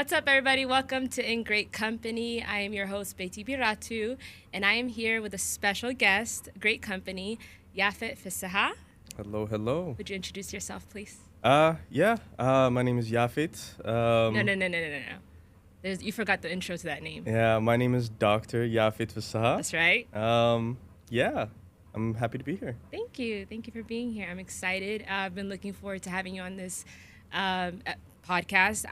What's up, everybody? Welcome to In Great Company. I am your host, Betty Biratu, and I am here with a special guest, great company, Yaphet Fisseha. Hello, hello. Would you introduce yourself, please? Yeah. My name is Yaphet. No. You forgot the intro to that name. Yeah, my name is Dr. Yaphet Fisseha. That's right. Yeah, I'm happy to be here. Thank you. Thank you for being here. I'm excited. I've been looking forward to having you on this podcast.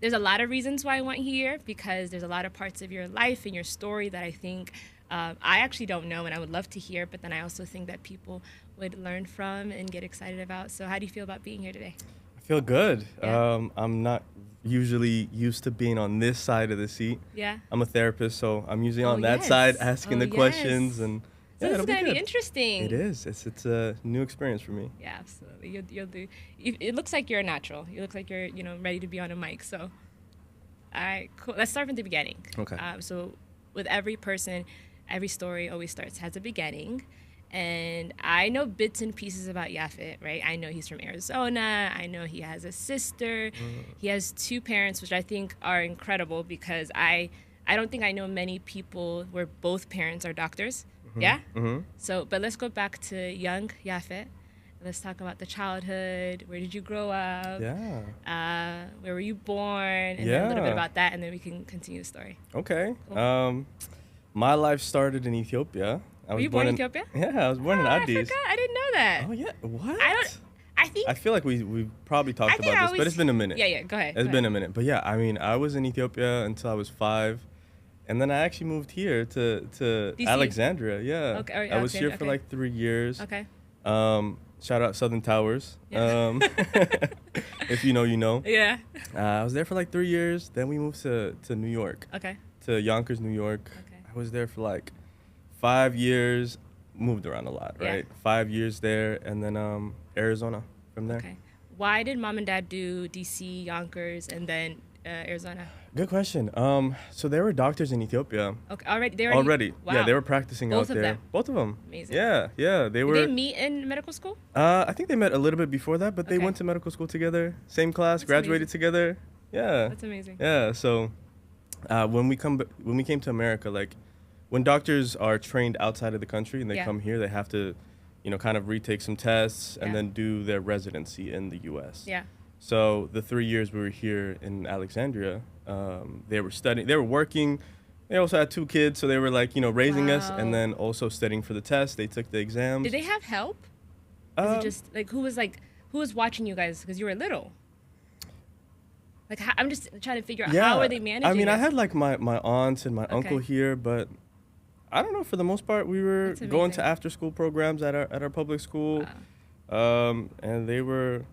There's a lot of reasons why I want you here because there's a lot of parts of your life and your story that I think I actually don't know and I would love to hear, but then I also think that people would learn from and get excited about. So how do you feel about being here today? I feel good. Yeah. I'm not usually used to being on this side of the seat. Yeah. I'm a therapist, so I'm usually on that side asking the questions. And so yeah, this is going to be good. Interesting. It is. It's a new experience for me. Yeah, absolutely. You'll do. It looks like you're a natural. You look like you're, ready to be on a mic. So, all right, cool. Let's start from the beginning. Okay. So with every person, every story always has a beginning. And I know bits and pieces about Yaphet, right? I know he's from Arizona. I know he has a sister. He has two parents, which I think are incredible because I don't think I know many people where both parents are doctors. Yeah? Mm-hmm. So, but let's go back to young Yaphet. Let's talk about the childhood. Where did you grow up? Yeah. Where were you born? And then a little bit about that, and then we can continue the story. Okay. Cool. My life started in Ethiopia. Were you born in Ethiopia? Yeah, I was born in Addis. I forgot. I didn't know that. Oh, yeah. What? I feel like we've probably talked about this, but it's been a minute. Yeah, go ahead. It's been a minute. But yeah, I mean, I was in Ethiopia until I was 5. And then I actually moved here to Alexandria. Yeah. Okay. I was here for like 3 years. Okay. Shout out Southern Towers. Yeah. If you know, you know. Yeah. I was there for like 3 years. Then we moved to New York. Okay. To Yonkers, New York. Okay. I was there for like 5 years. Moved around a lot, right? Yeah. 5 years there, and then Arizona from there. Okay. Why did mom and dad do DC, Yonkers, and then Arizona? Good question. So there were doctors in Ethiopia. Okay, already. Wow. Yeah, they were practicing Both out there. Them. Both of them. Amazing. Yeah. They were. Did they meet in medical school? I think they met a little bit before that, but they went to medical school together, same class, graduated together. Yeah. That's amazing. Yeah. So when we came to America, like when doctors are trained outside of the country and they come here, they have to, kind of retake some tests and then do their residency in the U.S. Yeah. So the 3 years we were here in Alexandria, they were studying, they were working. They also had 2 kids, so they were like, raising us and then also studying for the test. They took the exams. Did they have help? Is it just who was watching you guys because you were little? Like I'm just trying to figure out how are they managing? I mean, this? I had like my aunts and my uncle here, but I don't know. For the most part, we were going to after-school programs at our public school, and they were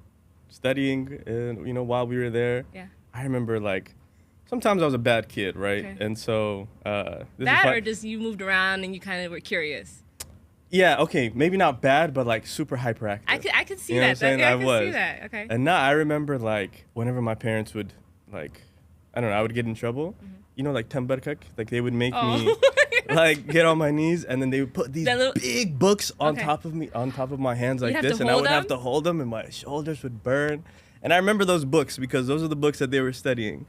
studying, and while we were there. Yeah. I remember like sometimes I was a bad kid, right? Okay. And so or just you moved around and you kind of were curious. Yeah. Okay. Maybe not bad, but like super hyperactive. I could see you know that. What I'm saying? I could see that. Okay. And now I remember like whenever my parents would like, I don't know, I would get in trouble. Like temberkak, like they would make me like get on my knees, and then they would put these big books on top of me, on top of my hands like this, and I would have to hold them, and my shoulders would burn. And I remember those books because those are the books that they were studying.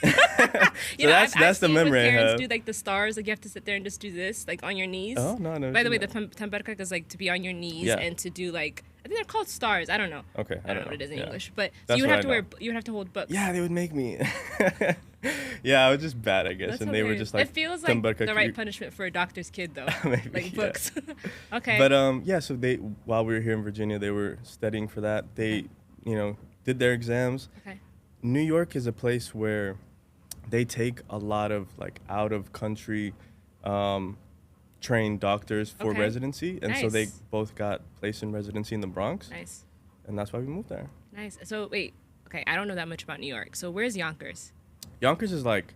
So that's the memory I have. Parents do like the stars, like you have to sit there and just do this, like on your knees. Oh no! By the way, the temberkak is like to be on your knees and to do like I think they're called stars. I don't know. Okay, I don't know what it is in English, but so that's you would have to you would have to hold books. Yeah, they would make me. Yeah, I was just bad, I guess, That's and they were just like. It feels like the right punishment for a doctor's kid, though. Maybe, like books. Okay. But so while we were here in Virginia, they were studying for that. They, did their exams. Okay. New York is a place where they take a lot of like out of country trained doctors for residency, and so they both got placed in residency in the Bronx. Nice. And that's why we moved there. Nice. So wait, okay, I don't know that much about New York. So where's Yonkers? Yonkers is like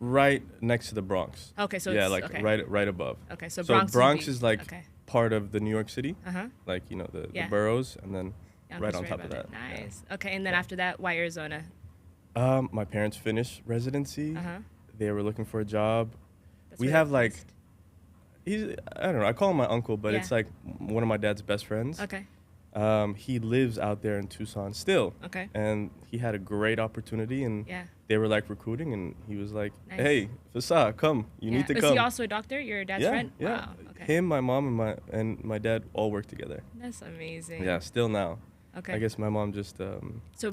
right next to the Bronx. Okay, so right above. Okay, so Bronx is like part of the New York City. Like the boroughs, and then Yonkers right on top of that. Nice. Yeah. Okay, and then after that, why Arizona? My parents finished residency. They were looking for a job. That's we have like, I don't know. I call him my uncle, but it's like one of my dad's best friends. Okay. He lives out there in Tucson still. Okay. And he had a great opportunity, and Yeah. they were like recruiting, and he was like, Nice. "Hey, Fisseha, come. You need to come." Is he also a doctor? Your dad's friend? Yeah. Wow. Okay. Him, my mom, and my dad all work together. That's amazing. Yeah, still now. Okay. I guess my mom just. So,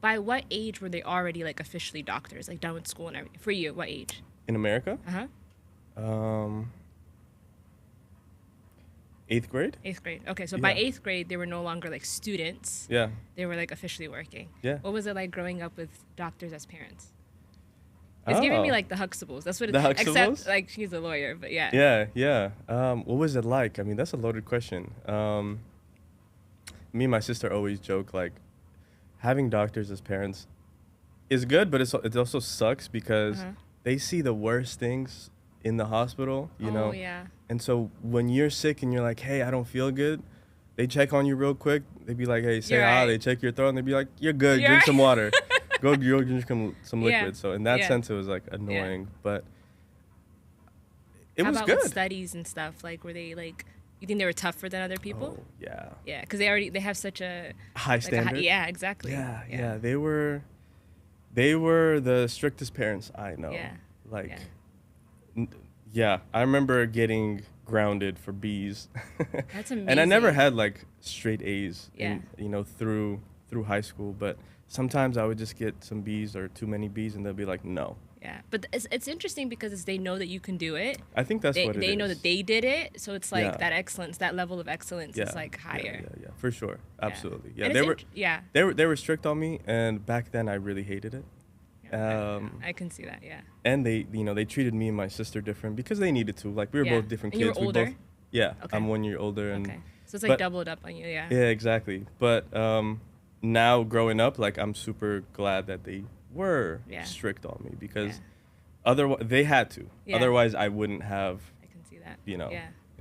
by what age were they already like officially doctors, like done with school and everything? For you, what age? In America? Uh huh. 8th grade. 8th grade. Okay, so by 8th grade, they were no longer like students. Yeah. They were like officially working. Yeah. What was it like growing up with doctors as parents? It's giving me like the Huxtables. That's what it's. The Huxtables? Except like she's a lawyer, but yeah. Yeah. What was it like? I mean, that's a loaded question. Me and my sister always joke like, having doctors as parents is good, but it also sucks because they see the worst things in the hospital, you know? Oh, yeah. And so when you're sick and you're like, hey, I don't feel good, they check on you real quick. They'd be like, hey, say right. They check your throat, and they'd be like, you're good, drink some water. Go drink some liquid. So in that sense, it was like annoying, but it was about good. With studies and stuff? Like, were they like, you think they were tougher than other people? Oh, yeah. Yeah, because they have such a high standard. Yeah, exactly. Yeah. They were the strictest parents I know. Yeah. Like, yeah, I remember getting grounded for B's. That's amazing. And I never had like straight A's, Yeah. through high school. But sometimes I would just get some B's or too many B's, and they'll be like, no. Yeah, but it's interesting because they know that you can do it. I think that's what it is. They know that they did it, so it's like that excellence, that level of excellence is like higher. Yeah, for sure, absolutely. Yeah, they were strict on me, and back then I really hated it. I can see that. Yeah. And they treated me and my sister different because they needed to. Like, we were both different kids. You were older? Yeah, okay. I'm 1 year older, and so it's like doubled up on you. Yeah. Yeah, exactly. But now growing up, like, I'm super glad that they were strict on me because otherwise they had to. Yeah. Otherwise, I wouldn't have. I can see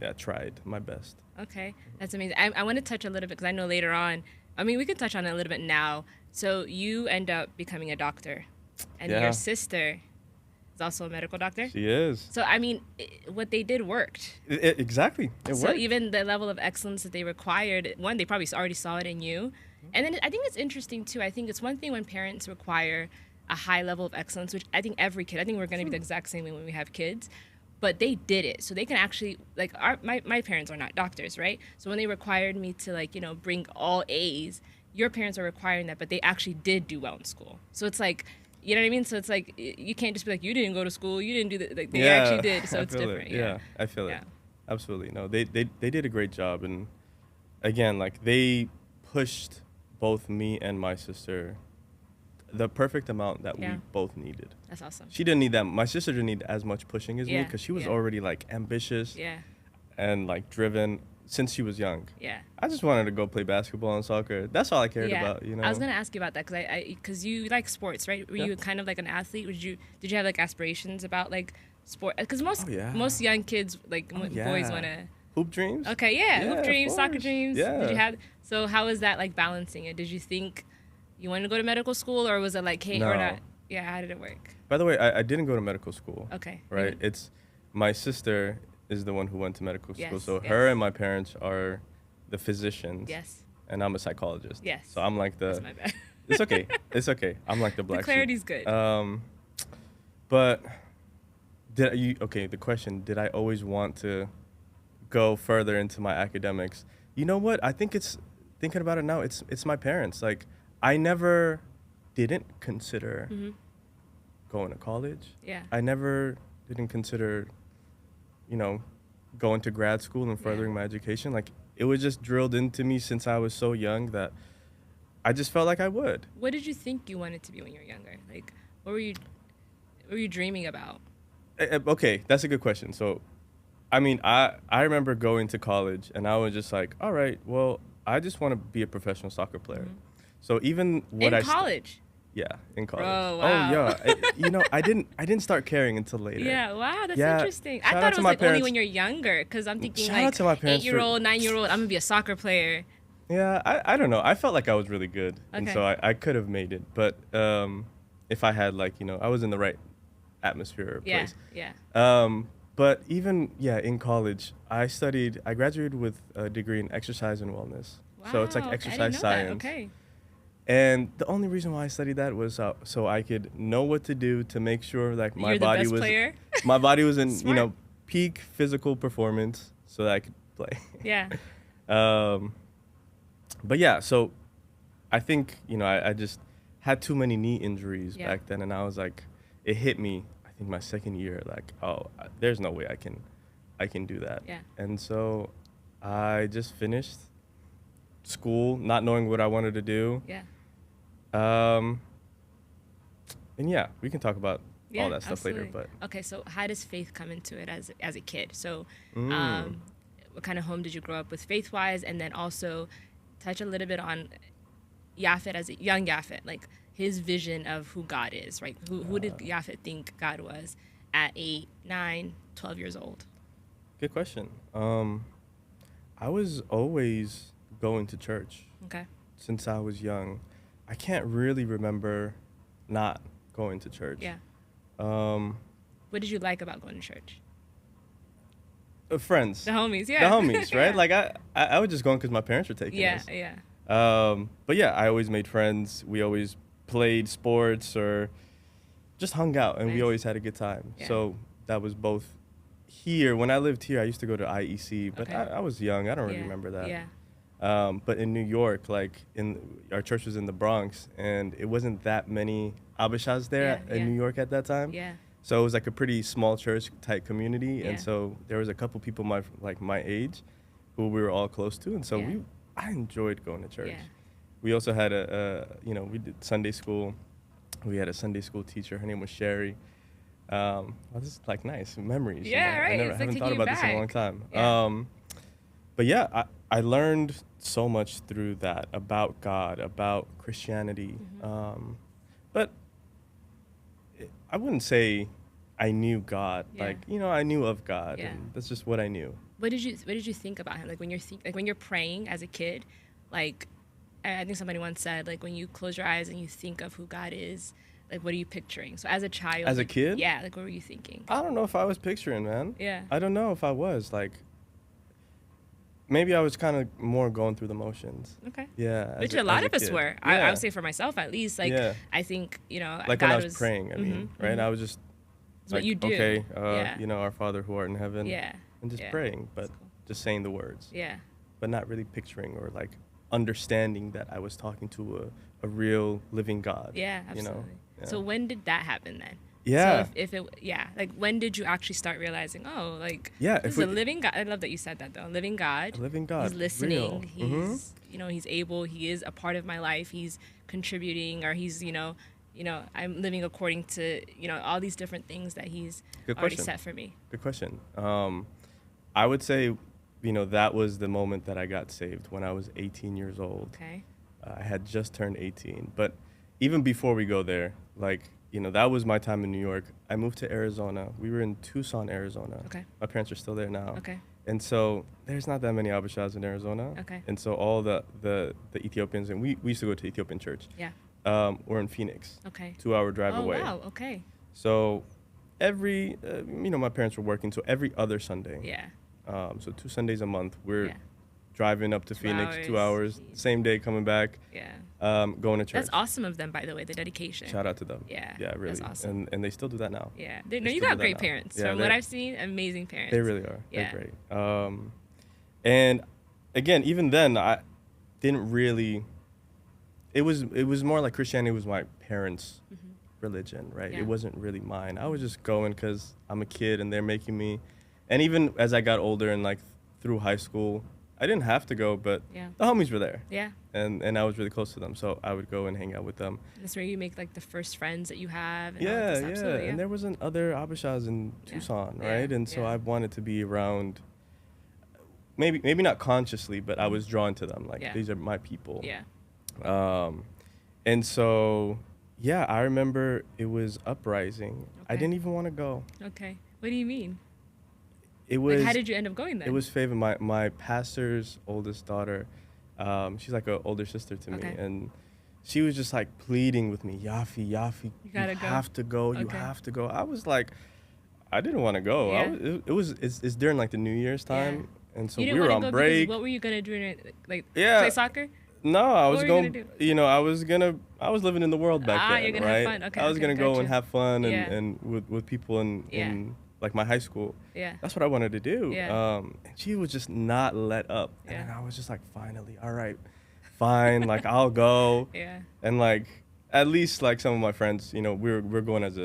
that. Tried my best. Okay, that's amazing. I want to touch a little bit because I know later on. I mean, we can touch on it a little bit now. So you end up becoming a doctor, and your sister is also a medical doctor. She is. So I mean, what they did worked. Exactly. It worked. So even the level of excellence that they required, one, they probably already saw it in you. And then I think it's interesting, too. I think it's one thing when parents require a high level of excellence, which I think every kid, I think we're going to be the exact same way when we have kids. But they did it. So they can actually, like, my parents are not doctors, right? So when they required me to, like, bring all A's, your parents are requiring that, but they actually did do well in school. So it's like, you know what I mean? So it's like, you can't just be like, you didn't go to school, you didn't do that. Like, they actually did. So it's different. Yeah, I feel it. Absolutely. No, they did a great job. And again, like, they pushed both me and my sister the perfect amount that we both needed. That's awesome. She didn't need that. My sister didn't need as much pushing as me because she was already like ambitious and like driven since she was young. Yeah. I just wanted to go play basketball and soccer. That's all I cared about, I was gonna ask you about that because you like sports, right? Were you kind of like an athlete? Did you have like aspirations about like sport? Because most young kids boys want to. Hoop dreams? Okay, hoop dreams, soccer dreams. Yeah. Did you have? So how was that like balancing it? Did you think you wanted to go to medical school, or was it like, hey, or not? Yeah, how did it work? By the way, I didn't go to medical school. Okay. Right? It's my sister is the one who went to medical school. So her and my parents are the physicians. Yes. And I'm a psychologist. Yes. So I'm like the. That's my bad. It's okay. It's okay. I'm like the black sheep. The clarity's good. But the question, did I always want to go further into my academics? You know what? I think thinking about it now, it's my parents. Like, I never didn't consider going to college. Yeah. I never didn't consider, going to grad school and furthering my education. Like, it was just drilled into me since I was so young that I just felt like I would. What did you think you wanted to be when you were younger? Like, what were you dreaming about? Okay, that's a good question. So, I mean, I remember going to college and I was just like, all right, well, I just want to be a professional soccer player. So even what in college? Yeah, in college. Oh, wow. Oh yeah. I didn't start caring until later. Yeah, wow, that's interesting. I thought it was like only when you're younger, because I'm thinking like 8-year-old, 9-year-old, I'm gonna be a soccer player. Yeah, I don't know. I felt like I was really good, and so I could have made it. But if I had I was in the right atmosphere or place. Yeah. But even in college, I graduated with a degree in exercise and wellness. Wow. So it's like I didn't exercise know science. That. Okay. And the only reason why I studied that was so I could know what to do to make sure like You're the best player? my body was in Smart. peak physical performance so that I could play. Yeah. But yeah, so I think I just had too many knee injuries back then, and I was like, it hit me. I think my second year, like, oh, there's no way I can do that. Yeah. And so I just finished school, not knowing what I wanted to do. Yeah. And yeah, we can talk about all that stuff absolutely. later. But okay, so how does faith come into it as a kid? So, what kind of home did you grow up with faith-wise, and then also touch a little bit on Yaphet as a young Yaphet, like his vision of who God is, right? Who did Yaphet think God was at 8, 9, 12 years old? Good question. I was always going to church. Okay. Since I was young. I can't really remember not going to church. Yeah. What did you like about going to church? Friends. The homies, yeah. The homies, right? Like I was just going because my parents were taking us. Yeah. But yeah, I always made friends. We always played sports or just hung out, and we always had a good time. Yeah. So that was both here. When I lived here, I used to go to IEC, but I was young. I don't really remember that. Yeah. But in New York, like our church was in the Bronx, and it wasn't that many Abishas there in New York at that time. Yeah. So it was like a pretty small church type community, and so there was a couple people my age, who we were all close to, and so I enjoyed going to church. Yeah. We also had we did Sunday school. We had a Sunday school teacher. Her name was Sherry. Well, this is like nice memories. Yeah, right. I haven't thought about this in a long time. Yeah. But yeah, I learned so much through that about God, about Christianity. But I wouldn't say I knew God. Like, I knew of God, and that's just what I knew. What did you think about him? Like when you're praying as a kid, like I think somebody once said, like when you close your eyes and you think of who God is, like what are you picturing? So as a child, as a kid, like what were you thinking? I don't know if I was picturing, man. Yeah. I don't know if I was like. Maybe I was kind of more going through the motions. Okay. Yeah. Which a lot of us were. I would say for myself at least. Like I think like God when I was praying. I mean, right? I was just. It's what you do. Okay. Our Father who art in heaven. Yeah. And just praying, but cool. just saying the words. Yeah. But not really picturing or like understanding that I was talking to a real living God. Yeah, absolutely. Yeah. So when did that happen then? Yeah. So like when did you actually start realizing, this is a living God? I love that you said that though. Living God. A living God. He's listening. Real. He's he's able. He is a part of my life. He's contributing, or he's I'm living according to all these different things that he's already set for me. Good question. I would say, that was the moment that I got saved when I was 18 years old. Okay. I had just turned 18, but even before we go there, like. That was my time in New York. I moved to Arizona. We were in Tucson, Arizona. Okay. My parents are still there now. Okay. And so there's not that many Abishas in Arizona. Okay. And so all the Ethiopians, and we used to go to Ethiopian church. Yeah. We're in Phoenix. Okay. 2-hour drive away. Oh, wow. Okay. So every, my parents were working, so every other Sunday. Yeah. So 2 Sundays a month, we're driving up to Phoenix, 2 hours, same day coming back. Yeah. Going to church. That's awesome of them, by the way, the dedication. Shout out to them. Yeah. Yeah, really. That's awesome. And they still do that now. Yeah. You got great parents. Yeah, From what I've seen, amazing parents. They really are. Yeah. They're great. And again, even then, I didn't really. It was more like Christianity was my parents' religion, right? Yeah. It wasn't really mine. I was just going because I'm a kid and they're making me. And even as I got older and like through high school, I didn't have to go, but the homies were there. Yeah. And I was really close to them, so I would go and hang out with them. That's where you make like the first friends that you have. And Yeah. And there wasn't other Abishas in Tucson, right? And so I wanted to be around. Maybe not consciously, but I was drawn to them. Like these are my people. Yeah. And so I remember it was Uprising. Okay. I didn't even want to go. Okay. What do you mean? It was. Like, how did you end up going then? It was Favor, my pastor's oldest daughter. She's like an older sister to me, and she was just like pleading with me, Yafi, you have to go, you have to go. I was like, I didn't want to go. Yeah. It's during like the New Year's time, And so you we didn't were want to on go break. because what were you gonna do? Like Yeah. play soccer? No, I was What were you going. gonna do? You know, I was living in the world back then, You're gonna right? have fun. Okay, I was gonna go and have fun Yeah. and with people in like my high school. Yeah. That's what I wanted to do. Yeah. And she would just not let up. Yeah. And I was just like, finally, all right, fine, like I'll go. Yeah. And like at least like some of my friends, you know, we're going as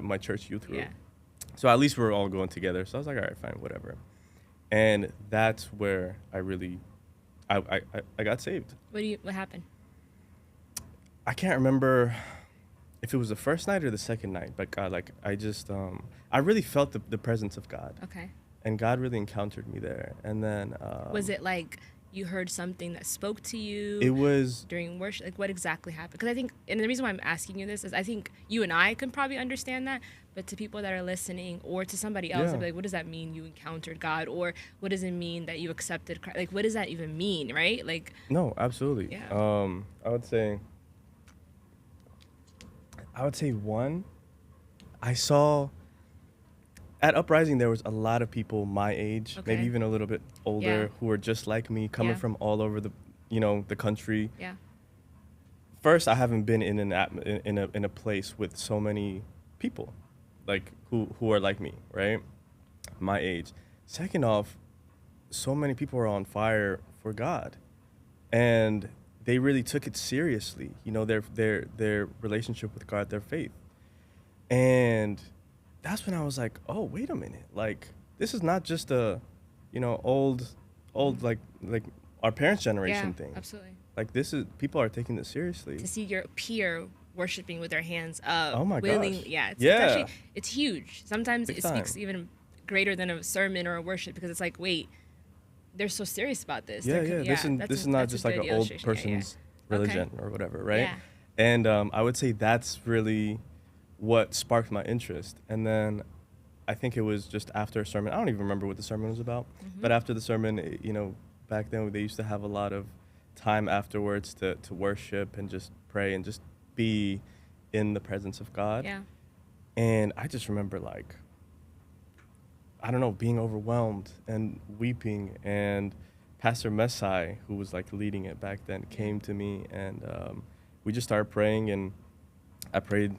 my church youth group. Yeah. So at least we're all going together. So I was like, all right, fine, whatever. And that's where I really, I got saved. What happened? I can't remember if it was the first night or the second night, but God, like I just, I really felt the presence of God. Okay. And God really encountered me there. And then. Was it like you heard something that spoke to you? It was. During worship? Like what exactly happened? Because I think, and the reason why I'm asking you this is I think you and I can probably understand that, but to people that are listening or to somebody else, they'll be like, what does that mean you encountered God? Or what does it mean that you accepted Christ? Like, what does that even mean, right? Like. No, absolutely. Yeah. I would say one, I saw at Uprising there was a lot of people my age, maybe even a little bit older, who were just like me, coming from all over the country. Yeah. First, I haven't been in a place with so many people, like who are like me, right? My age. Second off, so many people are on fire for God, and they really took it seriously, you know, their relationship with God, their faith. And that's when I was like, oh, wait a minute. Like, this is not just a, old like our parents' generation thing. Absolutely. Like, people are taking this seriously. To see your peer worshiping with their hands up. Oh my gosh. Yeah. It's actually, it's huge. Sometimes it speaks even greater than a sermon or a worship because it's like, wait, they're so serious about this. Yeah. This is not just like an old person's religion or whatever, right? Yeah. And I would say that's really what sparked my interest. And then I think it was just after a sermon. I don't even remember what the sermon was about. Mm-hmm. But after the sermon, back then they used to have a lot of time afterwards to worship and just pray and just be in the presence of God. Yeah. And I just remember like, I don't know, being overwhelmed and weeping, and Pastor Messai, who was like leading it back then, came to me, and we just started praying, and I prayed.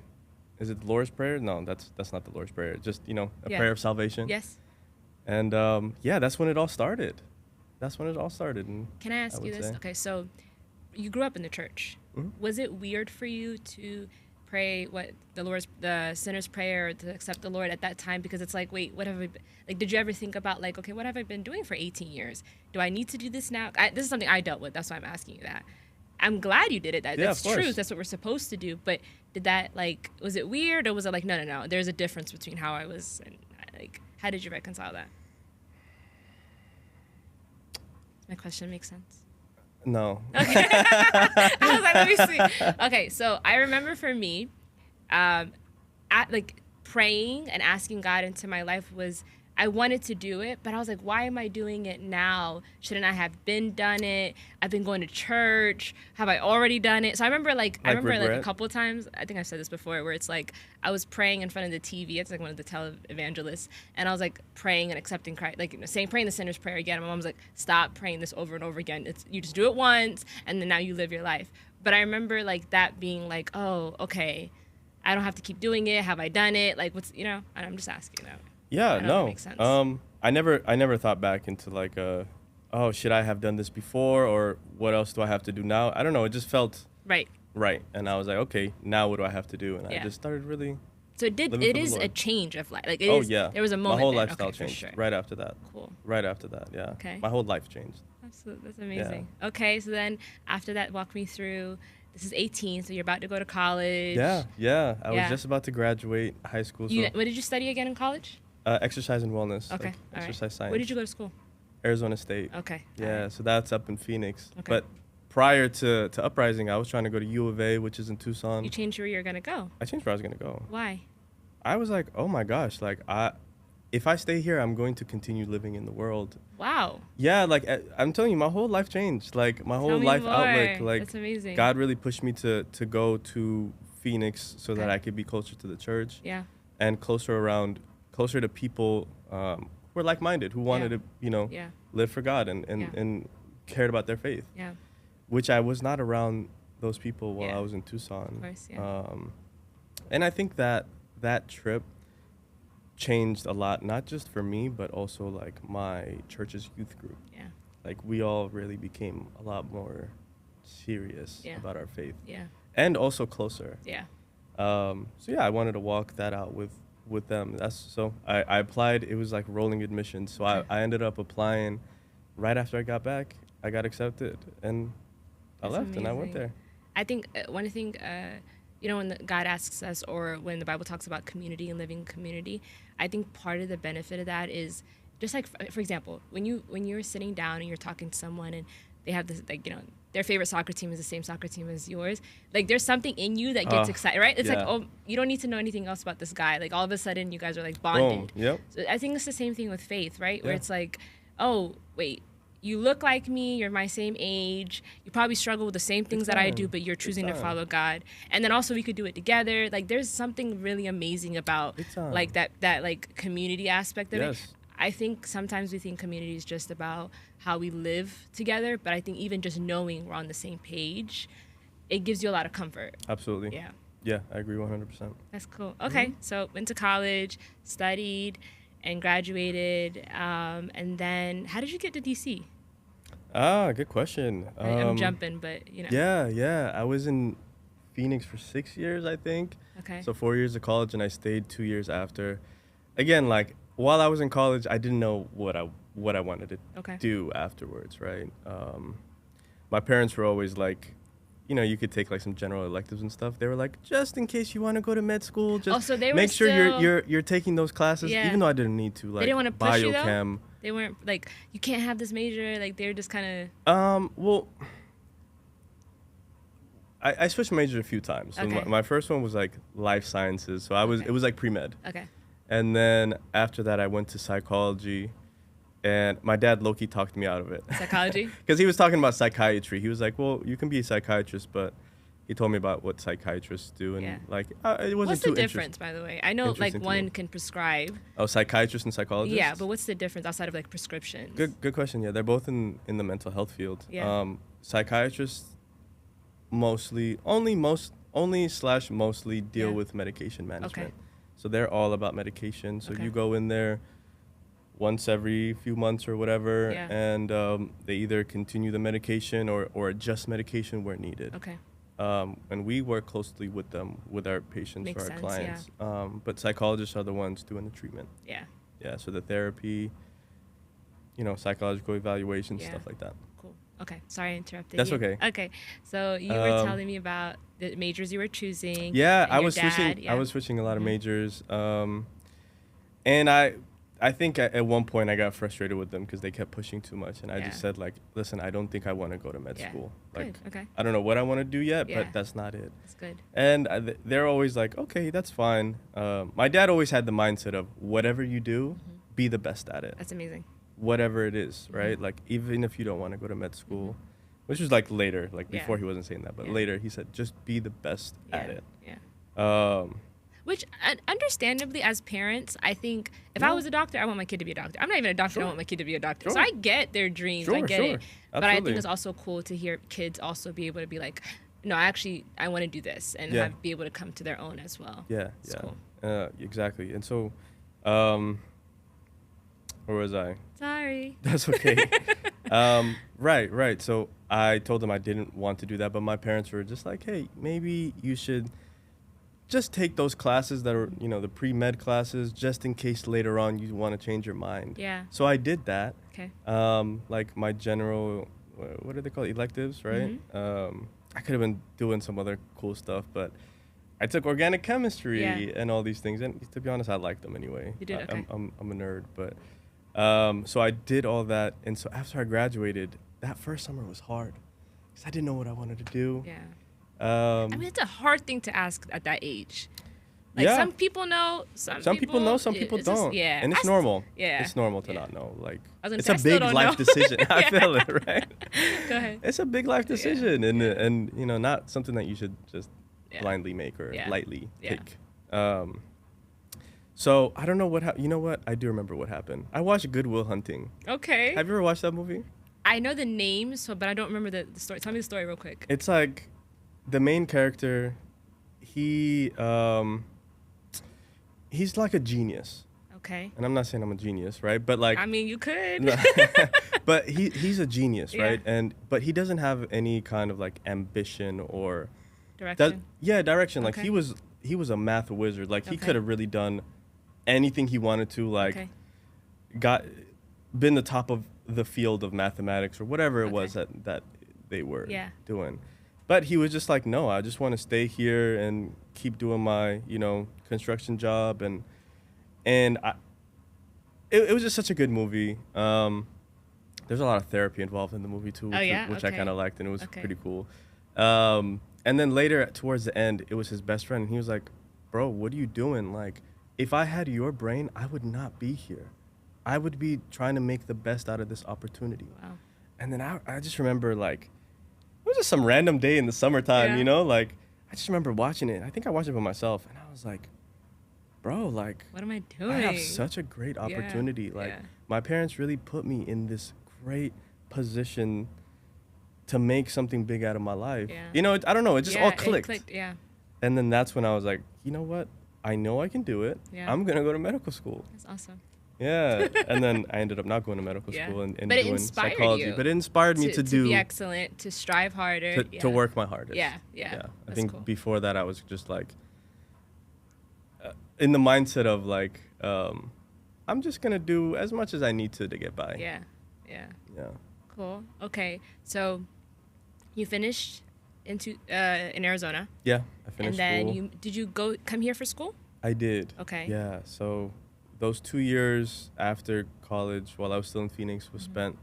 Is it the Lord's Prayer? No, that's not the Lord's Prayer. Just a prayer of salvation. Yes. And that's when it all started. And can I ask you this? Okay, so you grew up in the church. Mm-hmm. Was it weird for you to pray the sinner's prayer, to accept the Lord at that time? Because it's like, wait, what have I been, like, did you ever think about like, okay, what have I been doing for 18 years? Do I need to do this now? This is something I dealt with. That's why I'm asking you that. I'm glad you did it. That's truth. That's what we're supposed to do. But did that, like, was it weird, or was it like, no, there's a difference between how I was and like, how did you reconcile that? Does my question make sense? No. Okay. I was like, let me see. Okay, so I remember for me, praying and asking God into my life was, I wanted to do it, but I was like, why am I doing it now? Shouldn't I have done it? I've been going to church. Have I already done it? So I remember a couple of times, I think I've said this before, where it's like I was praying in front of the TV. It's like one of the televangelists, and I was like praying and accepting Christ, like praying the sinner's prayer again. And my mom was like, stop praying this over and over again. You just do it once, and then now you live your life. But I remember like that being like, oh, okay, I don't have to keep doing it. Have I done it? Like, what's and I'm just asking that. Yeah, no. I never thought back into like, oh, should I have done this before, or what else do I have to do now? I don't know. It just felt right, and I was like, okay, now what do I have to do? And I just started really. So it is a change of life. Like there was a moment. My whole there. lifestyle changed right after that. Cool. Right after that, yeah. Okay. My whole life changed. Absolutely, that's amazing. Yeah. Okay, so then after that, walk me through. This is 18, so you're about to go to college. Yeah. I was just about to graduate high school. What did you study again in college? Exercise and wellness. Okay. Like exercise science. Where did you go to school? Arizona State. Okay. Yeah, so that's up in Phoenix. Okay. But prior to Uprising, I was trying to go to U of A, which is in Tucson. You changed where you were going to go? I changed where I was going to go. Why? I was like, oh my gosh, like if I stay here, I'm going to continue living in the world. Wow. Yeah, like I'm telling you, my whole life changed. Like my whole life outlook. Like that's amazing. God really pushed me to go to Phoenix so that I could be closer to the church. Yeah. And closer to people were like-minded, who wanted to, live for God and cared about their faith. Yeah. Which I was not around those people while I was in Tucson. Of course, yeah. And I think that trip changed a lot, not just for me, but also like my church's youth group. Yeah. Like we all really became a lot more serious about our faith. Yeah. And also closer. Yeah. So yeah, I wanted to walk that out with them. I applied. It was like rolling admissions. So I ended up applying right after I got back. I got accepted and I left. Amazing. And I went there. I think one thing, when God asks us, or when the Bible talks about community and living community, I think part of the benefit of that is just like, for example, when you're sitting down and you're talking to someone and they have this, like, their favorite soccer team is the same soccer team as yours. Like, there's something in you that gets excited, right? It's like, oh, you don't need to know anything else about this guy. Like, all of a sudden, you guys are like bonded. Boom. Yep. So I think it's the same thing with faith, right? Where it's like, oh, wait, you look like me, you're my same age, you probably struggle with the same things that I do, but you're choosing to follow God. And then also we could do it together. Like, there's something really amazing about like that like community aspect of it. I think sometimes we think community is just about how we live together, but I think even just knowing we're on the same page, it gives you a lot of comfort. Absolutely. Yeah. Yeah, I agree 100%. That's cool. Okay, so went to college, studied, and graduated. And then how did you get to DC? Good question. I'm jumping, but Yeah. I was in Phoenix for 6 years, I think. Okay. So 4 years of college, and I stayed 2 years after. Again, like while I was in college, I didn't know what I wanted to do afterwards, right? My parents were always like, you could take like some general electives and stuff. They were like, just in case you want to go to med school, just make sure you're taking those classes, even though I didn't need to. Like, they didn't want to push you, biochem. They weren't like, you can't have this major. Like, they were just kind of. Well, I switched majors a few times. So my first one was like life sciences. So it was like pre-med. Okay. And then after that, I went to psychology. And my dad low-key talked me out of it. Psychology? Because he was talking about psychiatry. He was like, well, you can be a psychiatrist, but he told me about what psychiatrists do. And it wasn't what's too the difference, by the way? I know like one can prescribe. Oh, psychiatrist and psychologist? Yeah, but what's the difference outside of like prescriptions? Good question. Yeah, they're both in the mental health field. Yeah. Psychiatrists mostly deal with medication management. Okay. So they're all about medication. So you go in there once every few months or whatever, and they either continue the medication or adjust medication where needed. Okay. And we work closely with them, with our patients, Makes or our sense, clients. But psychologists are the ones doing the treatment. Yeah. Yeah, so the therapy, psychological evaluation, stuff like that. Cool. Okay. Sorry I interrupted That's you. okay. Okay. So you were telling me about the majors you were choosing. Yeah, I was switching a lot of majors. And I think at one point I got frustrated with them because they kept pushing too much, and I just said, like, listen, I don't think I want to go to med school. Like, okay. I don't know what I want to do yet, but that's not it. That's good. And they're always like, okay, that's fine. My dad always had the mindset of whatever you do, be the best at it. That's amazing. Whatever it is, right? Like, even if you don't want to go to med school, which was like later, like before he wasn't saying that, but later he said, just be the best at it. Yeah. Which, understandably, as parents, I think if I was a doctor, I want my kid to be a doctor. I'm not even a doctor. I want my kid to be a doctor. So I get their dreams. I get it. Absolutely. But I think it's also cool to hear kids also be able to be like, no, I want to do this, and be able to come to their own as well. Yeah, it's cool. Exactly. And so, where was I? Sorry. That's okay. Right. So I told them I didn't want to do that, but my parents were just like, hey, maybe you should just take those classes that are, the pre-med classes, just in case later on you want to change your mind. Yeah. So I did that. Okay. Like my general, what are they called? Electives, right? I could have been doing some other cool stuff, but I took organic chemistry and all these things. And to be honest, I liked them anyway. You did? Okay. I'm a nerd, but so I did all that. And so after I graduated, that first summer was hard because I didn't know what I wanted to do. Yeah. I mean, it's a hard thing to ask at that age. Like, some people know, some people know, some people don't. Just, and it's normal. It's normal to not know. Like, it's a big life decision. I feel it, right? Go ahead. It's a big life decision, and not something that you should just blindly make or lightly take. So I don't know what you know what? I do remember what happened. I watched Good Will Hunting. Okay. Have you ever watched that movie? I know the names, but I don't remember the story. Tell me the story real quick. It's like the main character, he's like a genius. Okay. And I'm not saying I'm a genius, right? But like, I mean, you could. No, but he's a genius, Yeah. right? But he doesn't have any kind of like ambition or Direction. direction. Like Okay. he was a math wizard. Like he Okay. could have really done anything he wanted to. Like Okay. been the top of the field of mathematics or whatever it Okay. was that they were Yeah. doing. But he was just like, no, I just want to stay here and keep doing my construction job and it was just such a good movie. There's a lot of therapy involved in the movie too, which I Okay. kind of liked, and it was Okay. pretty cool. And then later, towards the end, it was his best friend, and he was like, "Bro, what are you doing? Like, if I had your brain, I would not be here. I would be trying to make the best out of this opportunity." Wow. And then I just remember, like, it was just some random day in the summertime, Yeah. Like, I just remember watching it. I think I watched it by myself, and I was like, bro, like, What am I doing? I have such a great opportunity. Like, my parents really put me in this great position to make something big out of my life. Yeah. I don't know. It just all It clicked. clicked. Yeah. And then that's when I was like, you know what? I know I can do it. Yeah. I'm going to go to medical school. That's awesome. Yeah. And then I ended up not going to medical Yeah. school and But it doing inspired psychology. you But it inspired me to be excellent, to strive harder, to work my hardest. Yeah. I That's think cool. before that I was just like in the mindset of like I'm just gonna do as much as I need to get by. Yeah. Yeah. Cool. Okay. So you finished in Arizona. Yeah. I finished And then school. did you come here for school? I did. Okay. Yeah. So those 2 years after college, while I was still in Phoenix, was spent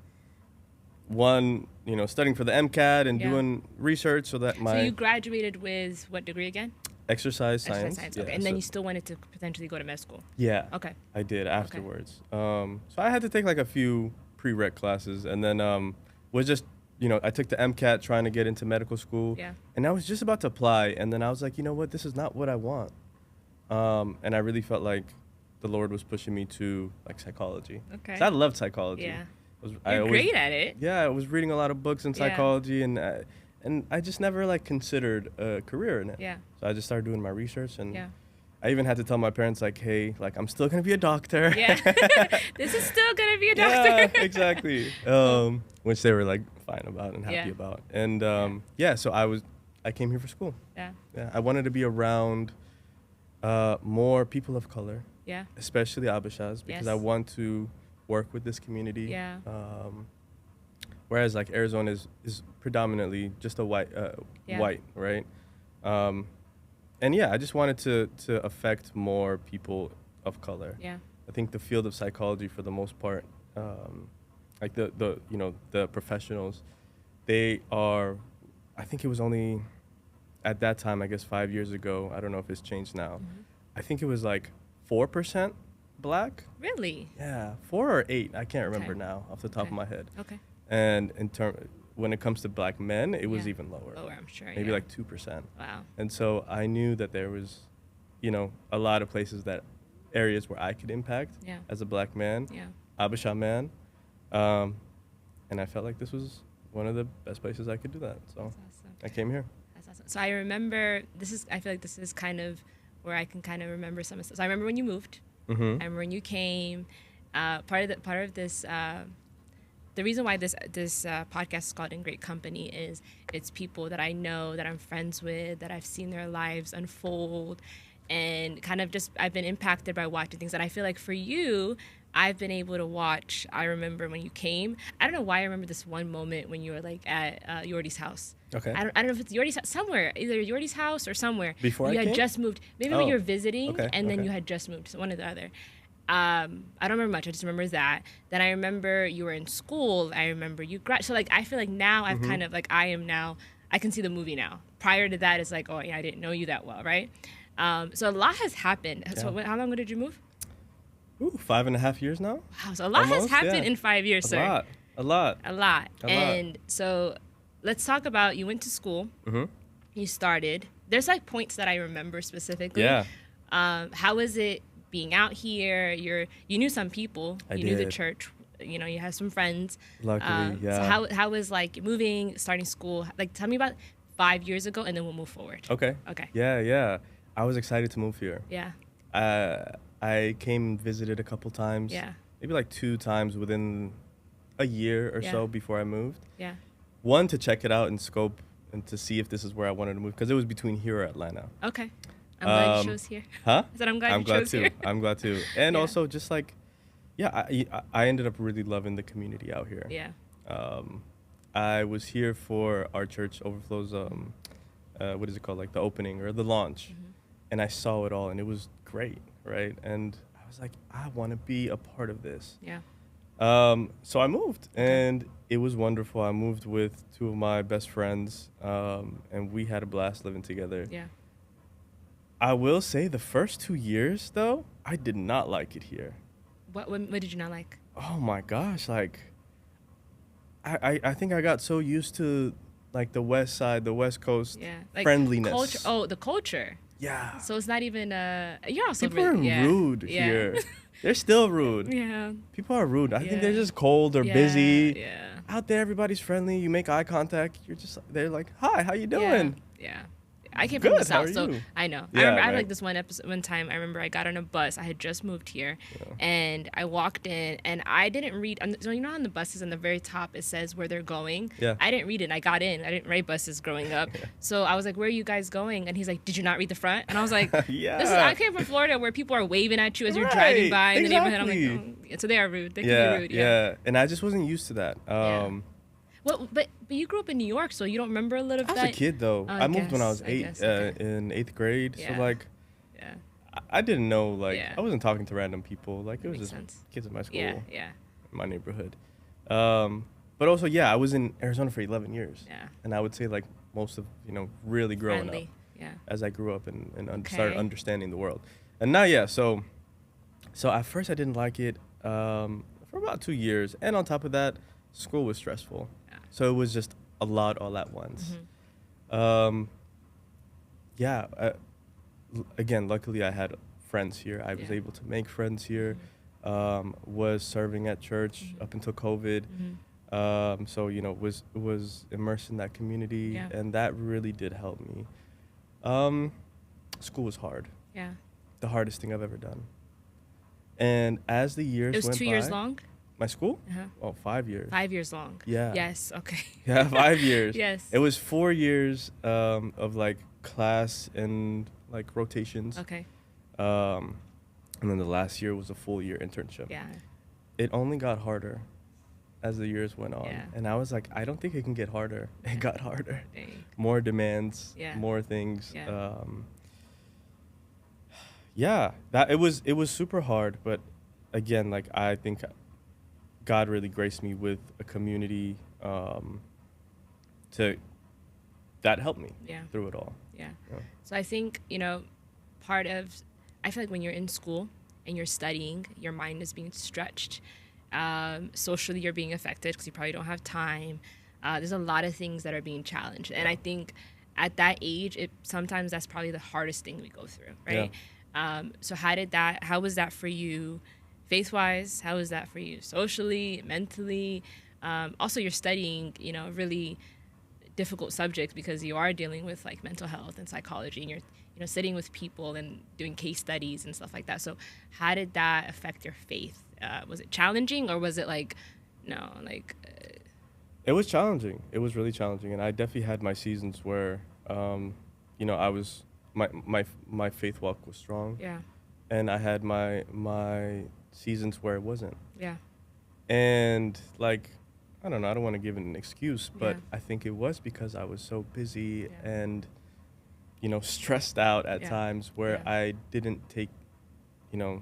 studying for the MCAT and Yeah. doing research so that So you graduated with what degree again? exercise science. Exercise science. Yeah, Okay. And then so- you still wanted to potentially go to med school. Yeah. Okay. I did afterwards. So I had to take like a few prereq classes, and then was just I took the MCAT trying to get into medical school. Yeah. And I was just about to apply, and then I was like, you know what, this is not what I want. And I really felt like the Lord was pushing me to like psychology. Okay. 'Cause I loved psychology. Yeah. I You're great at it. Yeah, I was reading a lot of books in Yeah. psychology, and I just never like considered a career in it. Yeah. So I just started doing my research, and Yeah. I even had to tell my parents like, hey, like I'm still gonna be a doctor. Yeah. This is still gonna be a doctor. Yeah, exactly. Which they were like fine about and happy Yeah. about. And so I came here for school. Yeah. Yeah, I wanted to be around more people of color, Yeah. especially Abishas, because I Yes. want to work with this community. Yeah. Whereas like Arizona is predominantly just a white, right? And yeah, I just wanted to affect more people of color. Yeah. I think the field of psychology, for the most part, like the professionals, they are. I think it was only at that time, I guess 5 years ago. I don't know if it's changed now. Mm-hmm. I think it was like 4% black. Really? Yeah, 4 or 8. I can't remember Okay. now off the top of Okay. my head. Okay. And when it comes to black men, it was Yeah. even lower. Lower, I'm sure. Maybe yeah. like 2%. Wow. And so I knew that there was, a lot of areas where I could impact Yeah. as a black man, Yeah. Abisha man. And I felt like this was one of the best places I could do that. So That's awesome. I came here. That's awesome. So I remember I feel like this is kind of where I can kind of remember some of stuff. So I remember when you moved. Mm-hmm. I remember when you came. Part of this. The reason why this podcast is called In Great Company is it's people that I know, that I'm friends with, that I've seen their lives unfold, and kind of just I've been impacted by watching things. And I feel like for you, I've been able to watch. I remember when you came. I don't know why I remember this one moment when you were like at Yordi's house. Okay. I don't know if it's Yordi's house, somewhere, either Yordi's house or somewhere. Before you I had came? just moved. Maybe when Oh, you were visiting, okay, and then okay. you had just moved. So one or the other. I don't remember much. I just remember that. Then I remember you were in school. I remember you so like I feel like now I've kind of like I can see the movie now. Prior to that, it's like, oh yeah, I didn't know you that well, right? So a lot has happened. So Yeah. how long ago did you move? Ooh, 5.5 years now? Wow, so a lot has Almost, happened yeah. in 5 years, A sir. lot. A lot. A lot. A lot. And so let's talk about you went to school. Mm-hmm. You started. There's like points that I remember specifically. Yeah. How was it being out here? You knew some people. You knew the church. You know, you had some friends. Luckily, yeah. So how was like moving, starting school? Like, tell me about 5 years ago, and then we'll move forward. Okay. Yeah. I was excited to move here. Yeah. I came and visited a couple times. Yeah. Maybe like 2 times within a year or so before I moved. Yeah. One, to check it out and scope and to see if this is where I wanted to move, because it was between here or Atlanta. Okay. I'm glad you chose here. Huh? I said I'm glad you chose here. I'm glad too. And also just like, I ended up really loving the community out here. Yeah. I was here for our church overflows, what is it called? Like the opening or the launch. Mm-hmm. And I saw it all and it was great, right? And I was like, I want to be a part of this. Yeah. So I moved and it was wonderful. I moved with 2 of my best friends, and we had a blast living together. Yeah. I will say the first 2 years though, I did not like it here. What did you not like? Oh my gosh, like I think I got so used to like the West Side, the West Coast like friendliness. Culture. Oh, the culture. Yeah. So it's not even you're also people are rude here. They're still rude. Yeah. People are rude. I think they're just cold or busy. Yeah. Out there, everybody's friendly. You make eye contact. You're just they're like, "Hi, how you doing?" Yeah. I came from the South, so I know. Yeah, I remember I had like this one time. I remember I got on a bus. I had just moved here, and I walked in, and I didn't read. So you know, on the buses on the very top it says where they're going. Yeah. I didn't read it. I got in. I didn't ride buses growing up, so I was like, "Where are you guys going?" And he's like, "Did you not read the front?" And I was like, I came from Florida where people are waving at you as you're driving by in the neighborhood. I'm like, so they are rude. They can be rude. Yeah. And I just wasn't used to that. Well, but you grew up in New York, so you don't remember a little of that? I was a kid, though. I moved when I was 8, in 8th grade. Yeah. So, like, I didn't know, like, I wasn't talking to random people. Like, it was just kids in my school, in my neighborhood. But also, I was in Arizona for 11 years. Yeah. And I would say, like, most of, really growing up. Yeah. As I grew up and started understanding the world. And now, so at first I didn't like it for about 2 years. And on top of that, school was stressful. So it was just a lot all at once. Mm-hmm. Again, luckily I had friends here. I was able to make friends here. Was serving at church up until COVID. Mm-hmm. So was immersed in that community, and that really did help me. School was hard. Yeah. The hardest thing I've ever done. And as the years went by, it was 2 years long. My school? Oh, 5 years. 5 years long. Yeah. Yes. Okay. Yeah, 5 years. Yes. It was 4 years of like class and like rotations. Okay. And then the last year was a full year internship. Yeah. It only got harder as the years went on. Yeah. And I was like, I don't think it can get harder. It got harder. Dang. More demands, more things. That it was super hard, but again, like I think God really graced me with a community that helped me through it all. Yeah. So I think, I feel like when you're in school and you're studying, your mind is being stretched. Socially, you're being affected because you probably don't have time. There's a lot of things that are being challenged. And I think at that age, sometimes that's probably the hardest thing we go through, right? Yeah. So how was that for you? Faith-wise, how is that for you? Socially, mentally? Also, you're studying, really difficult subjects because you are dealing with like mental health and psychology, and you're sitting with people and doing case studies and stuff like that. So how did that affect your faith? Was it challenging, or was it like, no, like? It was challenging. It was really challenging, and I definitely had my seasons where, I was my faith walk was strong. Yeah. And I had my seasons where it wasn't. Yeah. And like, I don't know, I don't want to give it an excuse, but I think it was because I was so busy and, stressed out at times where I didn't take, I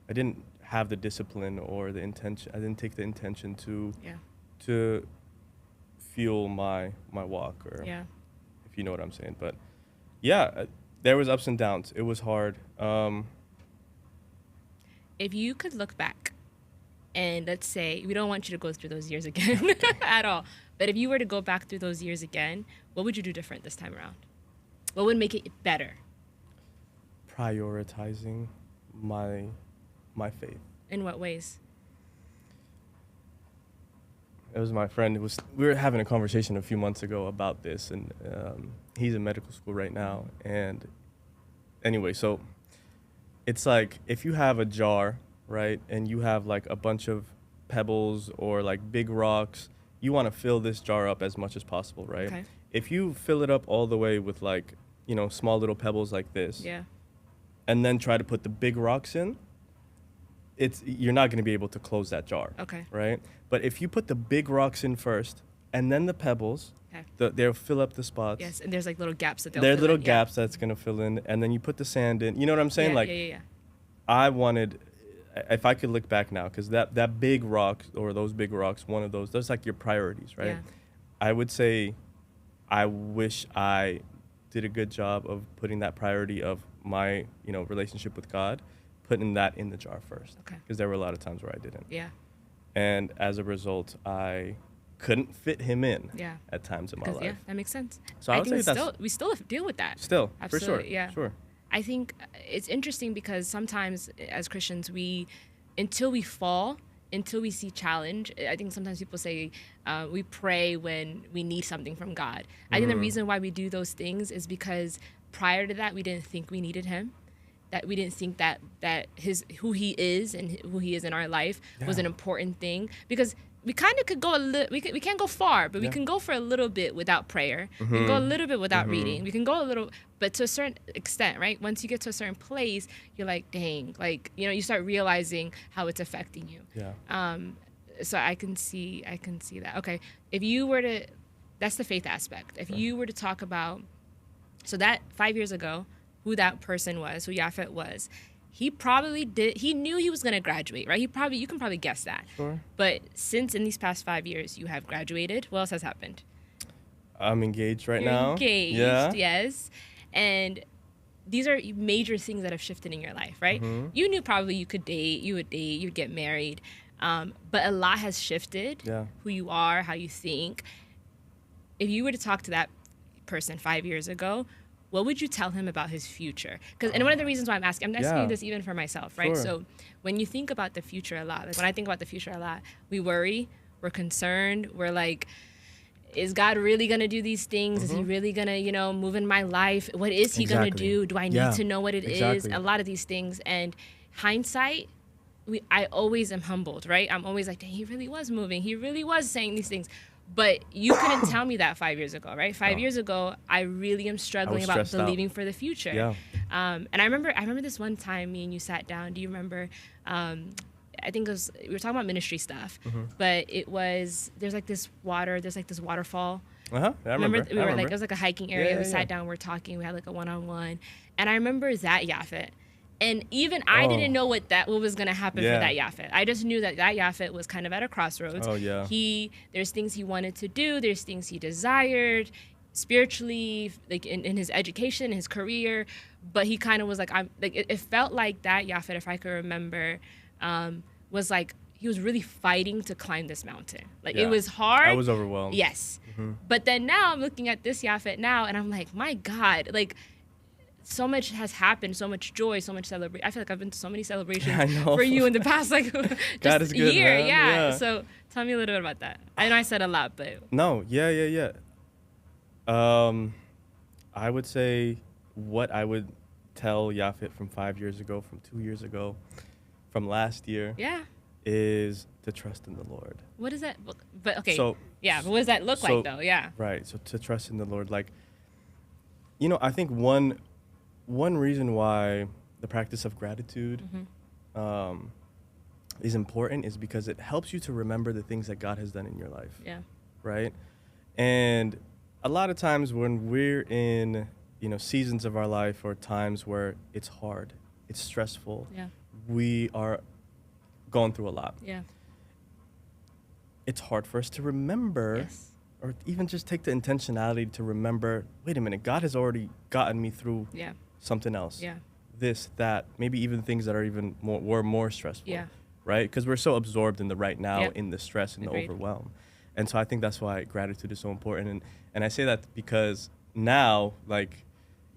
didn't have the discipline or the intention. I didn't take the intention to fuel my walk, or if you know what I'm saying. But there was ups and downs. It was hard. If you could look back and let's say, we don't want you to go through those years again at all, but if you were to go back through those years again, what would you do different this time around? What would make it better? Prioritizing. my faith. In what ways? It was my friend. We were having a conversation a few months ago about this, and he's in medical school right now. And anyway, so it's like if you have a jar, right, and you have like a bunch of pebbles or like big rocks, you want to fill this jar up as much as possible, right? Okay. If you fill it up all the way with like, small little pebbles like this, Yeah. and then try to put the big rocks in, you're not going to be able to close that jar. Okay. Right? But if you put the big rocks in first and then the pebbles, okay. they'll fill up the spots. Yes, and there's like little gaps that they'll There are fill little in. gaps that's going to fill in, and then you put the sand in. You know what I'm saying? Yeah. I wanted, if I could look back now, because that big rock or those big rocks, one of those like your priorities, right? Yeah. I would say I wish I did a good job of putting that priority of my, relationship with God, putting that in the jar first. Okay. Because there were a lot of times where I didn't. Yeah. And as a result, I couldn't fit him in at times in my life. Yeah, that makes sense. So I would say we still deal with that. Still, Absolutely, for sure. yeah. Sure. I think it's interesting because sometimes as Christians, until we fall, until we see challenge, I think sometimes people say we pray when we need something from God. I think the reason why we do those things is because prior to that, we didn't think we needed him. That we didn't think that who he is and who he is in our life was an important thing, because we kind of could go we can't go far, but we can go for a little bit without prayer. We can go a little bit without reading. We can go a little, but to a certain extent, right? Once you get to a certain place, you're like, dang, like, you start realizing how it's affecting you. Yeah. So I can see that. Okay, if you were to, that's the faith aspect. If you were to talk about, so that 5 years ago, who that person was, who Yaphet was, he knew he was going to graduate, right? You can probably guess that. Sure. But since in these past 5 years you have graduated, what else has happened? I'm engaged right You're now. Engaged, yeah. Yes. And these are major things that have shifted in your life, right? You knew probably you would date, you'd get married. But a lot has shifted. Yeah. Who you are, how you think. If you were to talk to that person 5 years ago, what would you tell him about his future? And one of the reasons why I'm asking this even for myself, right? Sure. So when you think about the future a lot, like when I think about the future a lot, we worry, we're concerned, we're like, is God really going to do these things? Is he really going to, move in my life? What is he going to do? Do I need to know what it is? A lot of these things. And hindsight, I always am humbled, right? I'm always like, dang, he really was moving. He really was saying these things. But you couldn't tell me that 5 years ago, right? 5 years ago, I really am struggling about believing for the future. Yeah. And I remember this one time me and you sat down. Do you remember? I think we were talking about ministry stuff, but there's like this waterfall. I remember. We were like, it was like a hiking area. We sat down, we're talking, we had like a one-on-one. And I remember that Yaphet. And even I didn't know what was going to happen for that Yaphet. I just knew that Yaphet was kind of at a crossroads. Oh, yeah. There's things he wanted to do. There's things he desired spiritually, like in his education, his career. But he kind of was like, it felt like that Yaphet, if I could remember, was like, he was really fighting to climb this mountain. Like, it was hard. I was overwhelmed. Yes. But then now I'm looking at this Yaphet now, and I'm like, my God, like, so much has happened, so much joy, so much celebration. I feel like I've been to so many celebrations for you in the past, like, God is good, year. man. Yeah. So tell me a little bit about that. I know I said a lot, but. No, yeah. I would say what I would tell Yaphet from 5 years ago, from 2 years ago, from last year. Yeah. Is to trust in the Lord. What does that? But okay. So yeah, but what does that look like though? Yeah. Right. So to trust in the Lord, like, I think one reason why the practice of gratitude is important is because it helps you to remember the things that God has done in your life. Yeah. Right. And a lot of times when we're in, seasons of our life or times where it's hard, it's stressful, we are going through a lot. Yeah. It's hard for us to remember or even just take the intentionality to remember, wait a minute, God has already gotten me through something else. Yeah. This, that, maybe even things that are even more stressful. Yeah. Right? Because we're so absorbed in the right now, Yep. in the stress and Agreed. the overwhelm. And so I think that's why gratitude is so important. And I say that because now, like,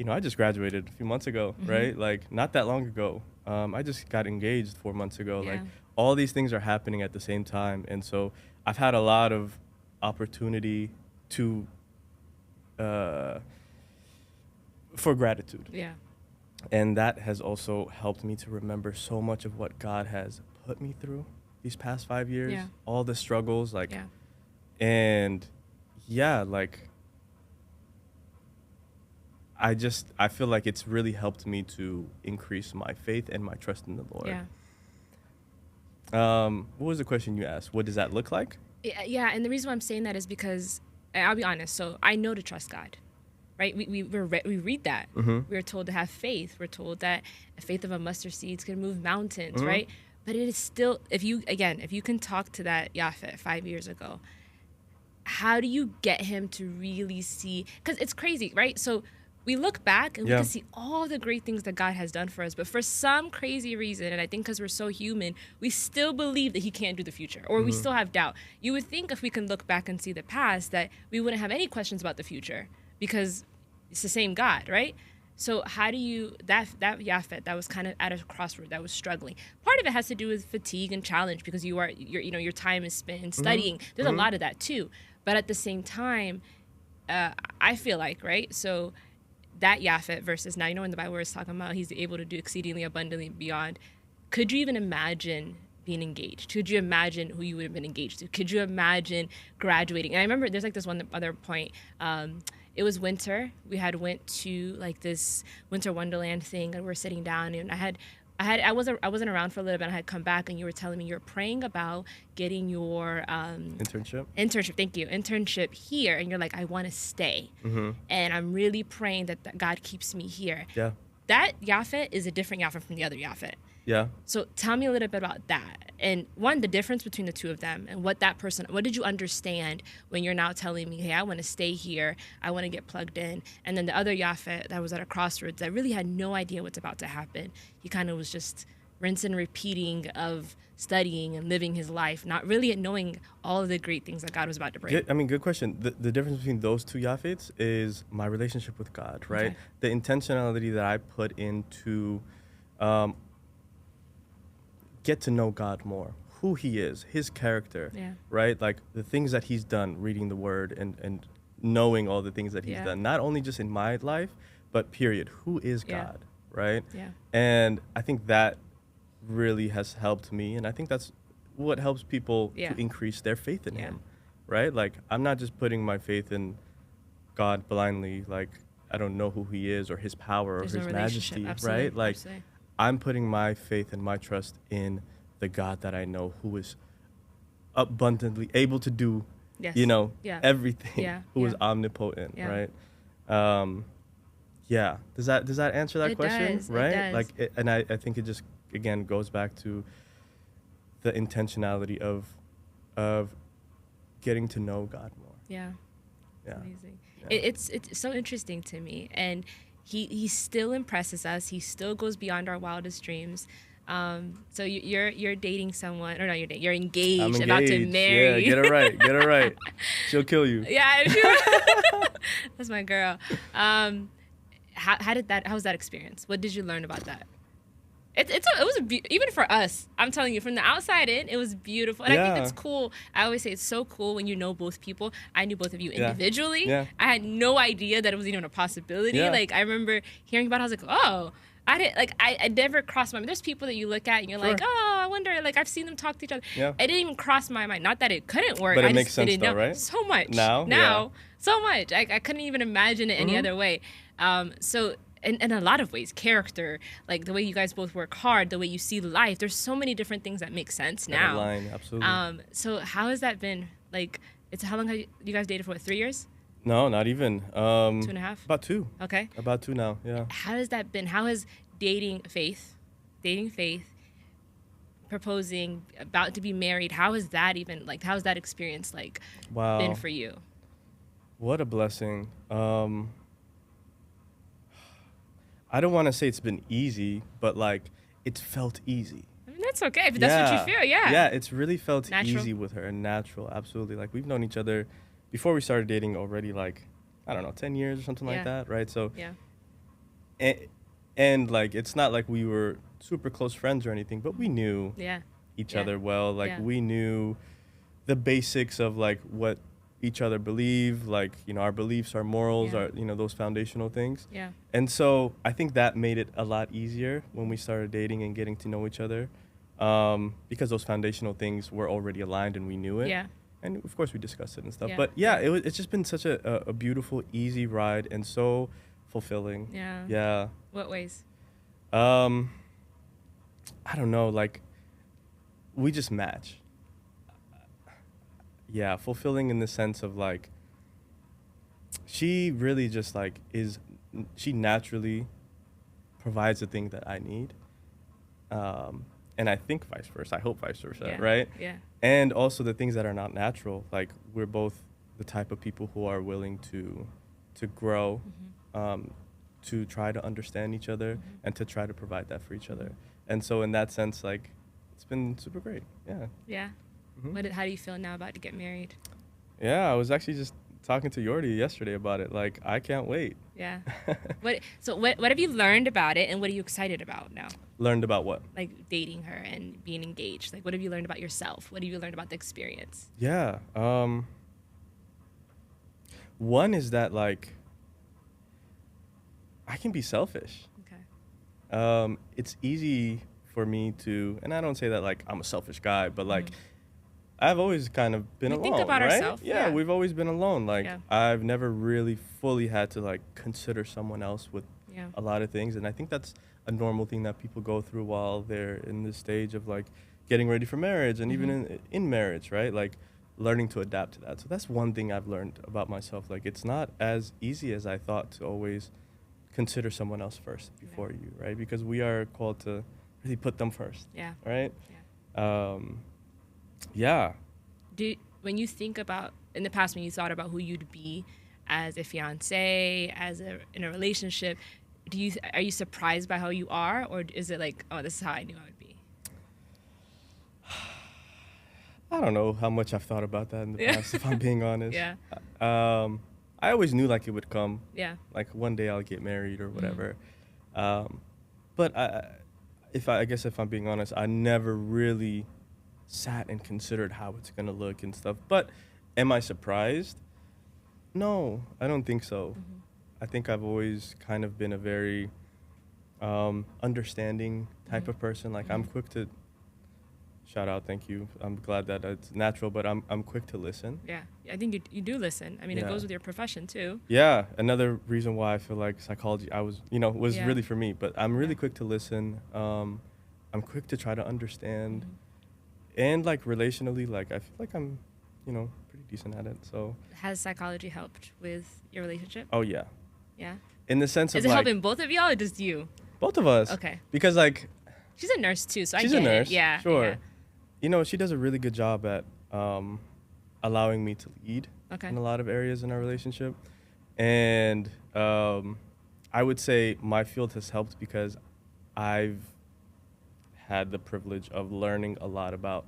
I just graduated a few months ago, right? Like, not that long ago. I just got engaged 4 months ago. Yeah. Like, all these things are happening at the same time. And so I've had a lot of opportunity to, for gratitude. Yeah. And that has also helped me to remember so much of what God has put me through these past 5 years. Yeah. All the struggles, like, Yeah. and yeah, like, I feel like it's really helped me to increase my faith and my trust in the Lord. Yeah. What was the question you asked? What does that look like? Yeah, and the reason why I'm saying that is because, I'll be honest, so I know to trust God, right? We read that. We're told to have faith. We're told that the faith of a mustard seed can move mountains, right? But it is still, if you can talk to that Yaphet 5 years ago, how do you get him to really see? Because it's crazy, right? So we look back and we can see all the great things that God has done for us. But for some crazy reason, and I think because we're so human, we still believe that he can't do the future, or we still have doubt. You would think if we can look back and see the past that we wouldn't have any questions about the future because it's the same God, right? So how do you, that Yaphet that was kind of at a crossroad, that was struggling. Part of it has to do with fatigue and challenge because your time is spent in studying. There's a lot of that too. But at the same time, I feel like, right? So that Yaphet versus now, in the Bible where it's talking about he's able to do exceedingly abundantly beyond. Could you even imagine being engaged? Could you imagine who you would have been engaged to? Could you imagine graduating? And I remember there's like this one other point. It was winter. We had went to like this winter wonderland thing, and we were sitting down, and I wasn't around for a little bit. I had come back, and you were telling me you're praying about getting your internship. Thank you, internship here, and you're like, I want to stay, and I'm really praying that God keeps me here. Yeah. That Yaphet is a different Yaphet from the other Yaphet. Yeah. So tell me a little bit about that, and one, the difference between the two of them, and what did you understand when you're now telling me, hey, I want to stay here, I want to get plugged in, and then the other Yaphet that was at a crossroads that really had no idea what's about to happen. He kind of was just rinse and repeating of studying and living his life, not really knowing all of the great things that God was about to bring. Good question. The difference between those two Yaphets is my relationship with God, right? Okay. The intentionality that I put into get to know God more, who he is, his character, right? Like the things that he's done, reading the word and knowing all the things that he's done, not only just in my life, but period. Who is God, right? Yeah. And I think that really has helped me, and I think that's what helps people to increase their faith in him, right? Like, I'm not just putting my faith in God blindly, like I don't know who he is or his power or his majesty, right? Like, I'm putting my faith and my trust in the God that I know, who is abundantly able to do, everything, who is omnipotent, right? Does that answer that question? Does, right? it does. And I think it just again goes back to the intentionality of getting to know God more. Yeah. Amazing. Yeah. It's so interesting to me, and he still impresses us. He still goes beyond our wildest dreams. So you're dating someone, or no, you're engaged, I'm engaged, about to marry. Yeah, get her right. She'll kill you. Yeah, that's my girl. How was that experience? What did you learn about that? Even for us, I'm telling you, from the outside in, it was beautiful. And I think it's cool. I always say it's so cool when you know both people. I knew both of you individually. Yeah. I had no idea that it was even a possibility. Yeah. Like, I remember hearing about it, I was like, oh, I never crossed my mind. There's people that you look at and you're like, oh, I wonder, like, I've seen them talk to each other. Yeah. It didn't even cross my mind. Not that it couldn't work. But it makes sense though, right? So much. Now, so much. I couldn't even imagine it any other way. So in a lot of ways, character, like the way you guys both work hard, the way you see life, there's so many different things that make sense now. Absolutely. So how has that been? Like, how long have you guys dated for? 3 years? No, not even. 2.5? About 2. Okay. About 2 now, yeah. How has that been? How has dating faith, proposing, about to be married, how has that experience, like, been for you? What a blessing. I don't want to say it's been easy, but like it's felt easy. I mean, that's okay if that's what you feel. Yeah, it's really felt easy with her and natural. Absolutely. Like, we've known each other before we started dating already, like, I don't know, 10 years or something like that, right? So and like it's not like we were super close friends or anything, but we knew each other well. Like we knew the basics of like what each other believe, like, you know, our beliefs, our morals, our, you know, those foundational things. Yeah. And so I think that made it a lot easier when we started dating and getting to know each other, because those foundational things were already aligned and we knew it. Yeah. And of course we discussed it and stuff. But it's just been such a beautiful, easy ride and so fulfilling. Yeah. Yeah. What ways? I don't know, like we just match. Yeah, fulfilling in the sense of like she really just like she naturally provides the thing that I need. And I think vice versa. I hope vice versa, right? Yeah. And also the things that are not natural, like we're both the type of people who are willing to grow, to try to understand each other and to try to provide that for each other. And so in that sense, like it's been super great. Yeah. Yeah. How do you feel now about to get married? Yeah, I was actually just talking to Yordi yesterday about it. Like, I can't wait. Yeah. What have you learned about it, and what are you excited about now? Learned about what? Like dating her and being engaged. Like, what have you learned about yourself? What have you learned about the experience? Yeah. One is that like I can be selfish. Okay. It's easy for me to, and I don't say that like I'm a selfish guy, but like I've always kind of been alone, think about right? ourselves. Yeah, we've always been alone. Like I've never really fully had to like consider someone else with a lot of things, and I think that's a normal thing that people go through while they're in this stage of like getting ready for marriage, and even in marriage, right? Like learning to adapt to that. So that's one thing I've learned about myself. Like it's not as easy as I thought to always consider someone else first before you, right? Because we are called to really put them first. Yeah. Right? Yeah. Yeah. When you think about in the past, when you thought about who you'd be as a fiance, in a relationship, are you surprised by how you are, or is it like, oh, this is how I knew I would be? I don't know how much I've thought about that in the past, if I'm being honest. Yeah. I always knew like it would come. Yeah. Like one day I'll get married or whatever. But I guess if I'm being honest, I never really sat and considered how it's gonna look and stuff. But am I surprised? No, I don't think so. I think I've always kind of been a very understanding type of person. Like I'm quick to shout out, thank you. I'm glad that it's natural, but I'm quick to listen. Yeah, I think you do listen. I mean, it goes with your profession too. Yeah, another reason why I feel like psychology was really for me. But I'm really quick to listen. I'm quick to try to understand. And like relationally, like I feel like I'm, pretty decent at it. So has psychology helped with your relationship? Oh yeah. Yeah. In the sense of is it helping both of y'all or just you? Both of us. Okay. Because like she's a nurse too, so she's a nurse. It. Yeah. Sure. Yeah. She does a really good job at allowing me to lead in a lot of areas in our relationship, and I would say my field has helped because I've had the privilege of learning a lot about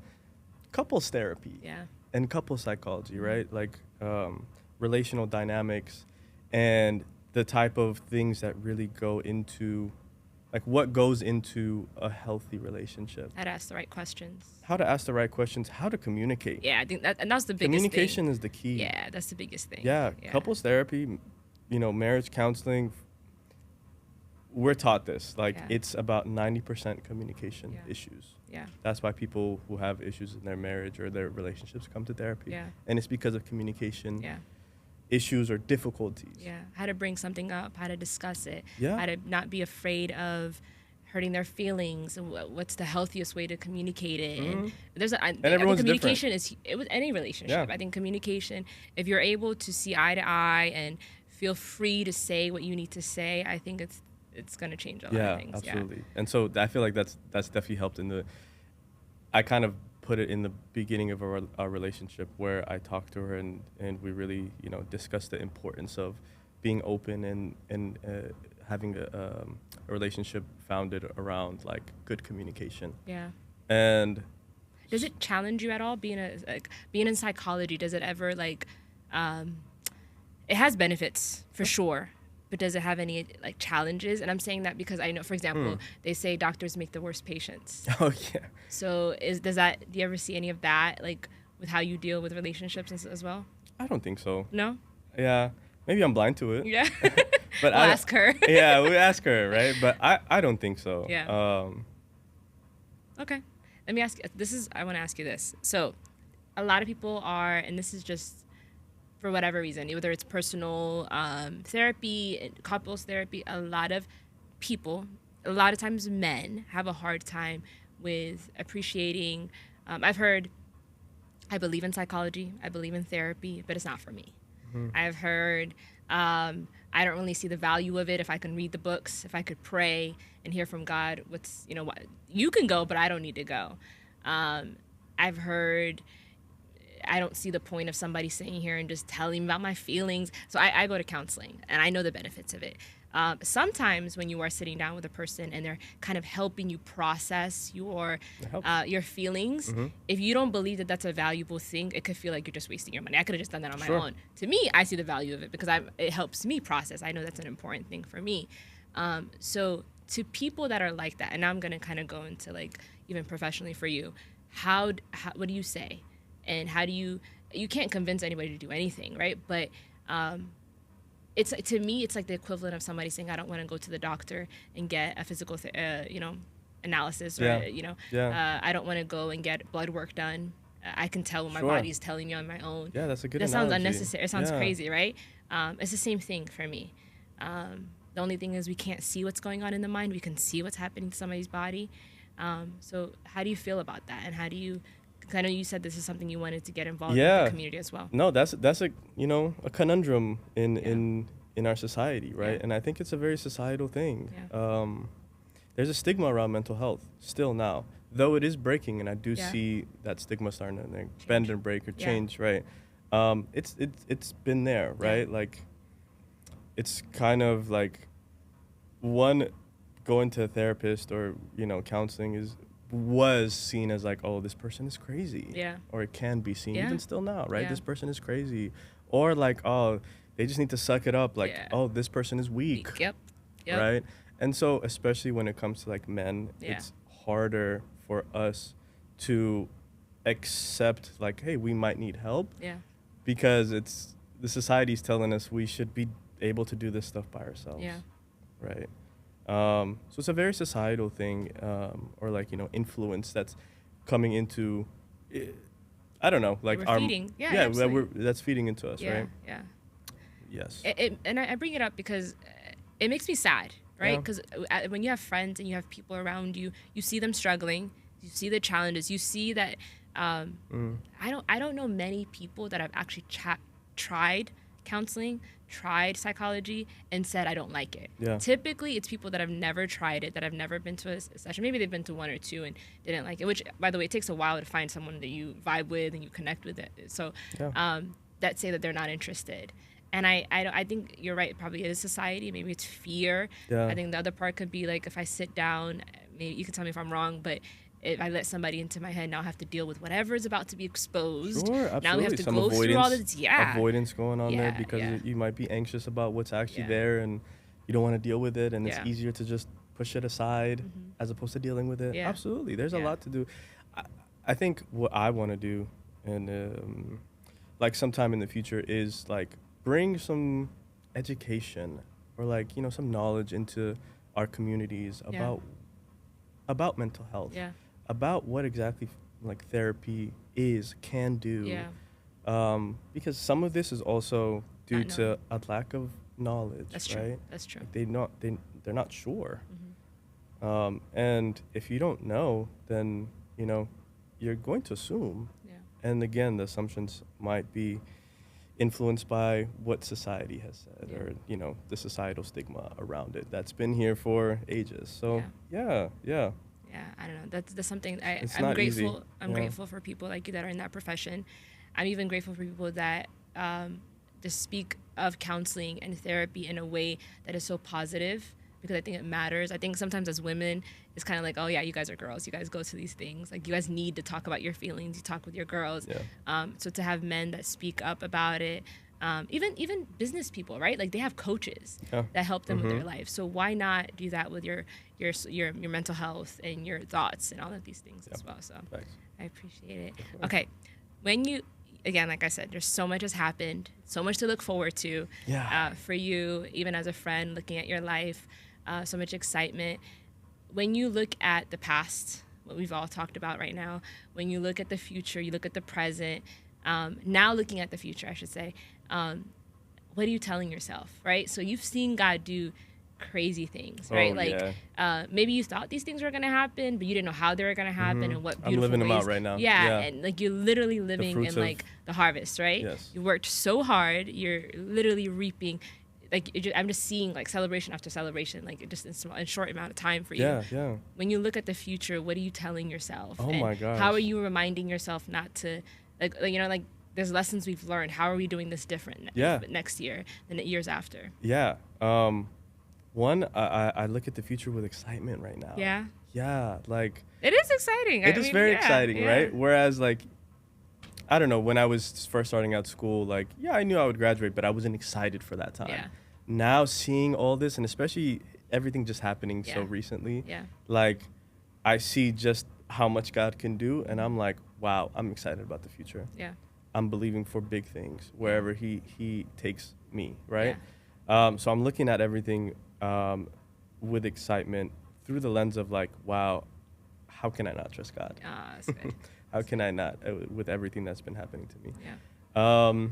couples therapy and couples psychology, right? Like relational dynamics and the type of things that really go into, like what goes into a healthy relationship. How to ask the right questions. How to ask the right questions, how to communicate. Yeah, I think that's the biggest Communication thing. is the key. Yeah, that's the biggest thing. Yeah, couples therapy, marriage counseling, we're taught this. Like it's about 90% communication issues. Yeah. That's why people who have issues in their marriage or their relationships come to therapy. Yeah. And it's because of communication issues or difficulties. Yeah. How to bring something up, how to discuss it. Yeah. How to not be afraid of hurting their feelings, and what's the healthiest way to communicate it. And everyone's communication different. It with any relationship. I think communication, if you're able to see eye to eye and feel free to say what you need to say, I think it's going to change a lot of things. Yeah, absolutely. And so I feel like that's definitely helped I kind of put it in the beginning of our relationship where I talked to her and we really, discussed the importance of being open and having a relationship founded around like good communication. Yeah. And does it challenge you at all being in psychology? Does it ever it has benefits for sure, but does it have any like challenges? And I'm saying that because I know, for example, they say doctors make the worst patients. Oh yeah. So do you ever see any of that, like with how you deal with relationships as well? I don't think so. No? Yeah. Maybe I'm blind to it. Yeah. But we'll ask her. Yeah, we ask her, right? But I don't think so. Yeah. Okay. Let me ask you, I want to ask you this. So a lot of people are, and this is just for whatever reason, whether it's personal therapy, couples therapy, a lot of people, a lot of times men, have a hard time with appreciating. I've heard, I believe in psychology, I believe in therapy, but it's not for me. I've heard, I don't really see the value of it if I can read the books, if I could pray and hear from God. What you can go, but I don't need to go. I've heard, I don't see the point of somebody sitting here and just telling me about my feelings. So I go to counseling, and I know the benefits of it. Sometimes when you are sitting down with a person and they're kind of helping you process your feelings, if you don't believe that that's a valuable thing, it could feel like you're just wasting your money. I could have just done that on my own. To me, I see the value of it because it helps me process. I know that's an important thing for me. So to people that are like that, and now I'm going to kind of go into like even professionally for you, what do you say? And how do you can't convince anybody to do anything, right? But it's to me, it's like the equivalent of somebody saying, I don't want to go to the doctor and get a physical, analysis, or I don't want to go and get blood work done. I can tell when my body's telling me on my own. Yeah, that's a good analogy. Sounds unnecessary. It sounds crazy, right? It's the same thing for me. The only thing is we can't see what's going on in the mind. We can see what's happening to somebody's body. So how do you feel about that? And how do you? I know you said this is something you wanted to get involved in the community as well. No, that's a a conundrum in our society, right? And I think it's a very societal thing. Yeah. There's a stigma around mental health still now, though it is breaking, and I do see that stigma starting to bend and break or change, right? It's been there, right? Yeah. Like, it's kind of like going to a therapist or counseling was seen as like, oh, this person is crazy. Yeah. Or it can be seen even still now, right? Yeah. This person is crazy. Or like, oh, they just need to suck it up. Like, oh, this person is weak. Yep. Right? And so especially when it comes to like men, it's harder for us to accept like, hey, we might need help. Yeah. Because the society's telling us we should be able to do this stuff by ourselves. Yeah. Right. So it's a very societal thing, or like, influence that's coming into, I don't know, like we're feeding. Yeah, that's feeding into us, right? Yeah. Yes. And I bring it up because it makes me sad, right? Because when you have friends and you have people around you, you see them struggling, you see the challenges, you see that. I don't know many people that have actually tried counseling, tried psychology, and said, I don't like it. Yeah. Typically, it's people that have never tried it, that have never been to a session. Maybe they've been to one or two and didn't like it, which, by the way, it takes a while to find someone that you vibe with and you connect with. So that say that they're not interested. And I think you're right. Probably it is society. Maybe it's fear. Yeah. I think the other part could be like if I sit down, maybe you can tell me if I'm wrong, but if I let somebody into my head, now I have to deal with whatever is about to be exposed. Sure, absolutely. Now we have to go through all this. Yeah. Avoidance going on there because you might be anxious about what's actually there and you don't want to deal with it, and it's easier to just push it aside as opposed to dealing with it. Yeah. Absolutely. There's a lot to do. I think what I want to do, and like sometime in the future, is like bring some education or like, some knowledge into our communities about mental health. Yeah. About what exactly like therapy can do. Yeah. Because some of this is also due to a lack of knowledge. That's right? True. That's true. Like they're not sure. Mm-hmm. And if you don't know, then you're going to assume. Yeah. And again, the assumptions might be influenced by what society has said, or the societal stigma around it that's been here for ages. So yeah. Yeah, I don't know. That's something I'm grateful. Easy. I'm grateful for people like you that are in that profession. I'm even grateful for people that just speak of counseling and therapy in a way that is so positive, because I think it matters. I think sometimes as women, it's kind of like, oh yeah, you guys are girls. You guys go to these things. Like, you guys need to talk about your feelings. You talk with your girls. Yeah. So to have men that speak up about it, even business people, right? Like they have coaches that help them with their life. So why not do that with your mental health and your thoughts and all of these things as well? So Thanks. I appreciate it. Okay, when you again, like I said, there's so much has happened, so much to look forward to for you, even as a friend, looking at your life, so much excitement. When you look at the past, what we've all talked about right now, when you look at the future, you look at the present, now looking at the future, I should say, what are you telling yourself, right? So you've seen God do crazy things, right? Maybe you thought these things were going to happen, but you didn't know how they were going to happen and what beautiful I'm living ways. them out right now. Yeah, and like you're literally living in like the harvest, right? Yes. You worked so hard, you're literally reaping. Like I'm just seeing like celebration after celebration, like just in a short amount of time for you. Yeah. When you look at the future, what are you telling yourself? Oh and my gosh. how are you reminding yourself not to, like there's lessons we've learned. How are we doing this different next year than the years after? Yeah. One, I look at the future with excitement right now. Yeah. Yeah, like it is exciting. It is very exciting, right? Whereas like, I don't know, when I was first starting out school, like, I knew I would graduate, but I wasn't excited for that time. Yeah. Now seeing all this, and especially everything just happening so recently, like, I see just how much God can do, and I'm like, wow, I'm excited about the future. Yeah. I'm believing for big things wherever he takes me, right? Yeah. So I'm looking at everything with excitement through the lens of like, wow, how can I not trust God? That's good. How can I not with everything that's been happening to me? Yeah.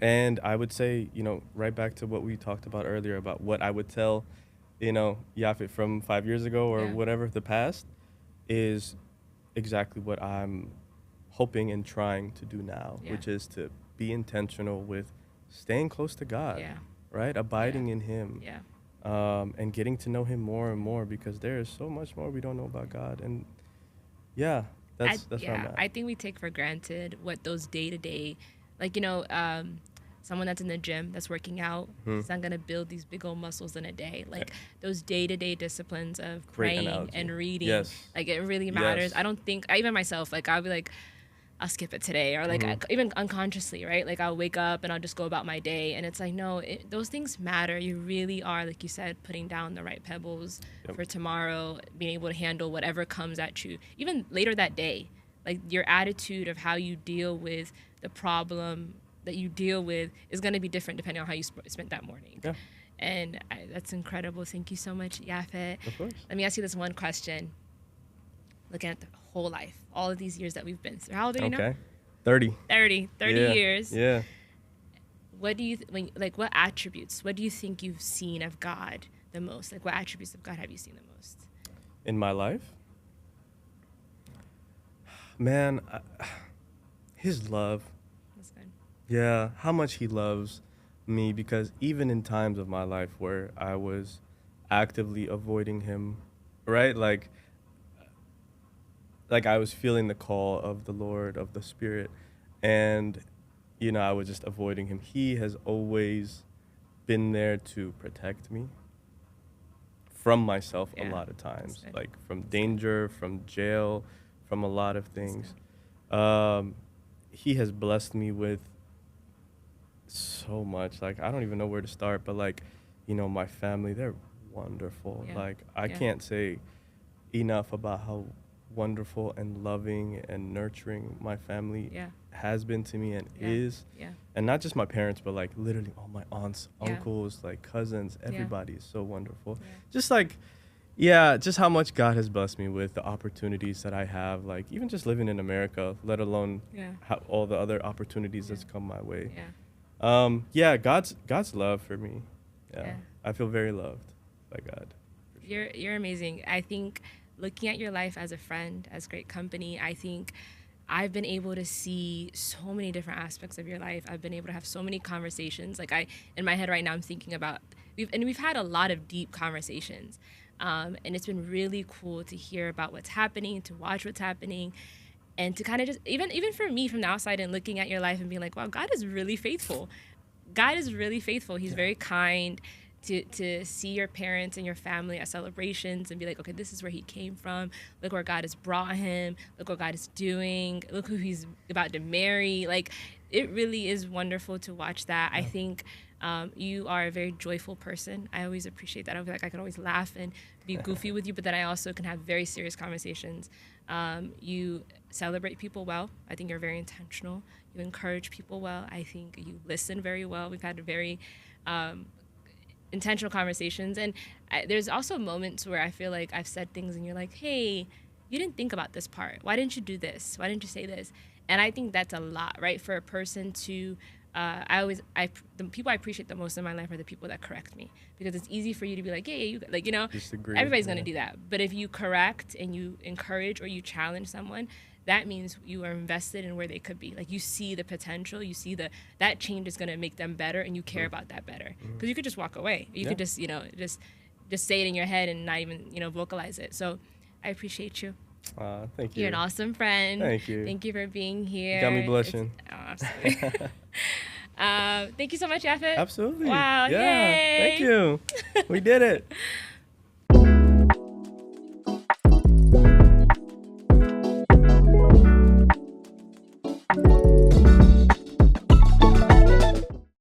And I would say, right back to what we talked about earlier about what I would tell, Yaphet from 5 years ago or whatever, the past, is exactly what I'm hoping and trying to do now, which is to be intentional with staying close to God, right? Abiding in Him, and getting to know Him more and more, because there is so much more we don't know about God. And that's where I'm at. I think we take for granted what those day-to-day, like, someone that's in the gym that's working out, it's not going to build these big old muscles in a day. Like those day-to-day disciplines of praying and reading, like it really matters. I don't think, even myself, like I'll be like, I'll skip it today, or like even unconsciously, right? Like I'll wake up and I'll just go about my day, and it's like, no, those things matter. You really are, like you said, putting down the right pebbles for tomorrow, being able to handle whatever comes at you, even later that day. Like your attitude of how you deal with the problem that you deal with is going to be different depending on how you spent that morning. Yeah. And that's incredible. Thank you so much, Yaphet. Of course. Let me ask you this one question. Looking at the whole life, all of these years that we've been through. How old are you now? 30 years. Yeah. What do you, what attributes, what do you think you've seen of God the most? Like what attributes of God have you seen the most? In my life? Man, His love. That's good. Yeah, how much He loves me, because even in times of my life where I was actively avoiding Him, right? Like I was feeling the call of the Lord, of the Spirit, and, I was just avoiding Him. He has always been there to protect me from myself a lot of times, like from danger, from jail, from a lot of things. He has blessed me with so much. Like, I don't even know where to start, but like, my family, they're wonderful. Like, I can't say enough about how wonderful and loving and nurturing my family has been to me and is. And not just my parents, but like literally all my aunts, uncles, like cousins, everybody is so wonderful. Just like, just how much God has blessed me with the opportunities that I have, like even just living in America, let alone all the other opportunities that's come my way. God's love for me. I feel very loved by God. Sure. You're amazing. I think looking at your life as a friend, as great company, I think I've been able to see so many different aspects of your life. I've been able to have so many conversations. Like in my head right now, I'm thinking about, we've had a lot of deep conversations. And it's been really cool to hear about what's happening, to watch what's happening, and to kind of just, even for me from the outside and looking at your life and being like, wow, God is really faithful. God is really faithful. He's very kind. To see your parents and your family at celebrations and be like, okay, this is where he came from. Look where God has brought him. Look what God is doing. Look who he's about to marry. Like, it really is wonderful to watch that. I think you are a very joyful person. I always appreciate that. I feel like I can always laugh and be goofy with you, but then I also can have very serious conversations. You celebrate people well. I think you're very intentional. You encourage people well. I think you listen very well. We've had very intentional conversations. And there's also moments where I feel like I've said things and you're like, hey, you didn't think about this part. Why didn't you do this? Why didn't you say this? And I think that's a lot, right? For a person to, the people I appreciate the most in my life are the people that correct me, because it's easy for you to be like, yeah, you, like, you know, Disagree. everybody's going to do that. But if you correct and you encourage or you challenge someone, that means you are invested in where they could be. Like, you see the potential, you see that change is going to make them better, and you care about that better. Because you could just walk away. You could just, you know, just say it in your head and not even, you know, vocalize it. So I appreciate you. Thank you. You're an awesome friend. Thank you. Thank you for being here. You got me blushing. Absolutely. Thank you so much, Yaphet. Absolutely. Wow. Yeah. Yay. Thank you. We did it.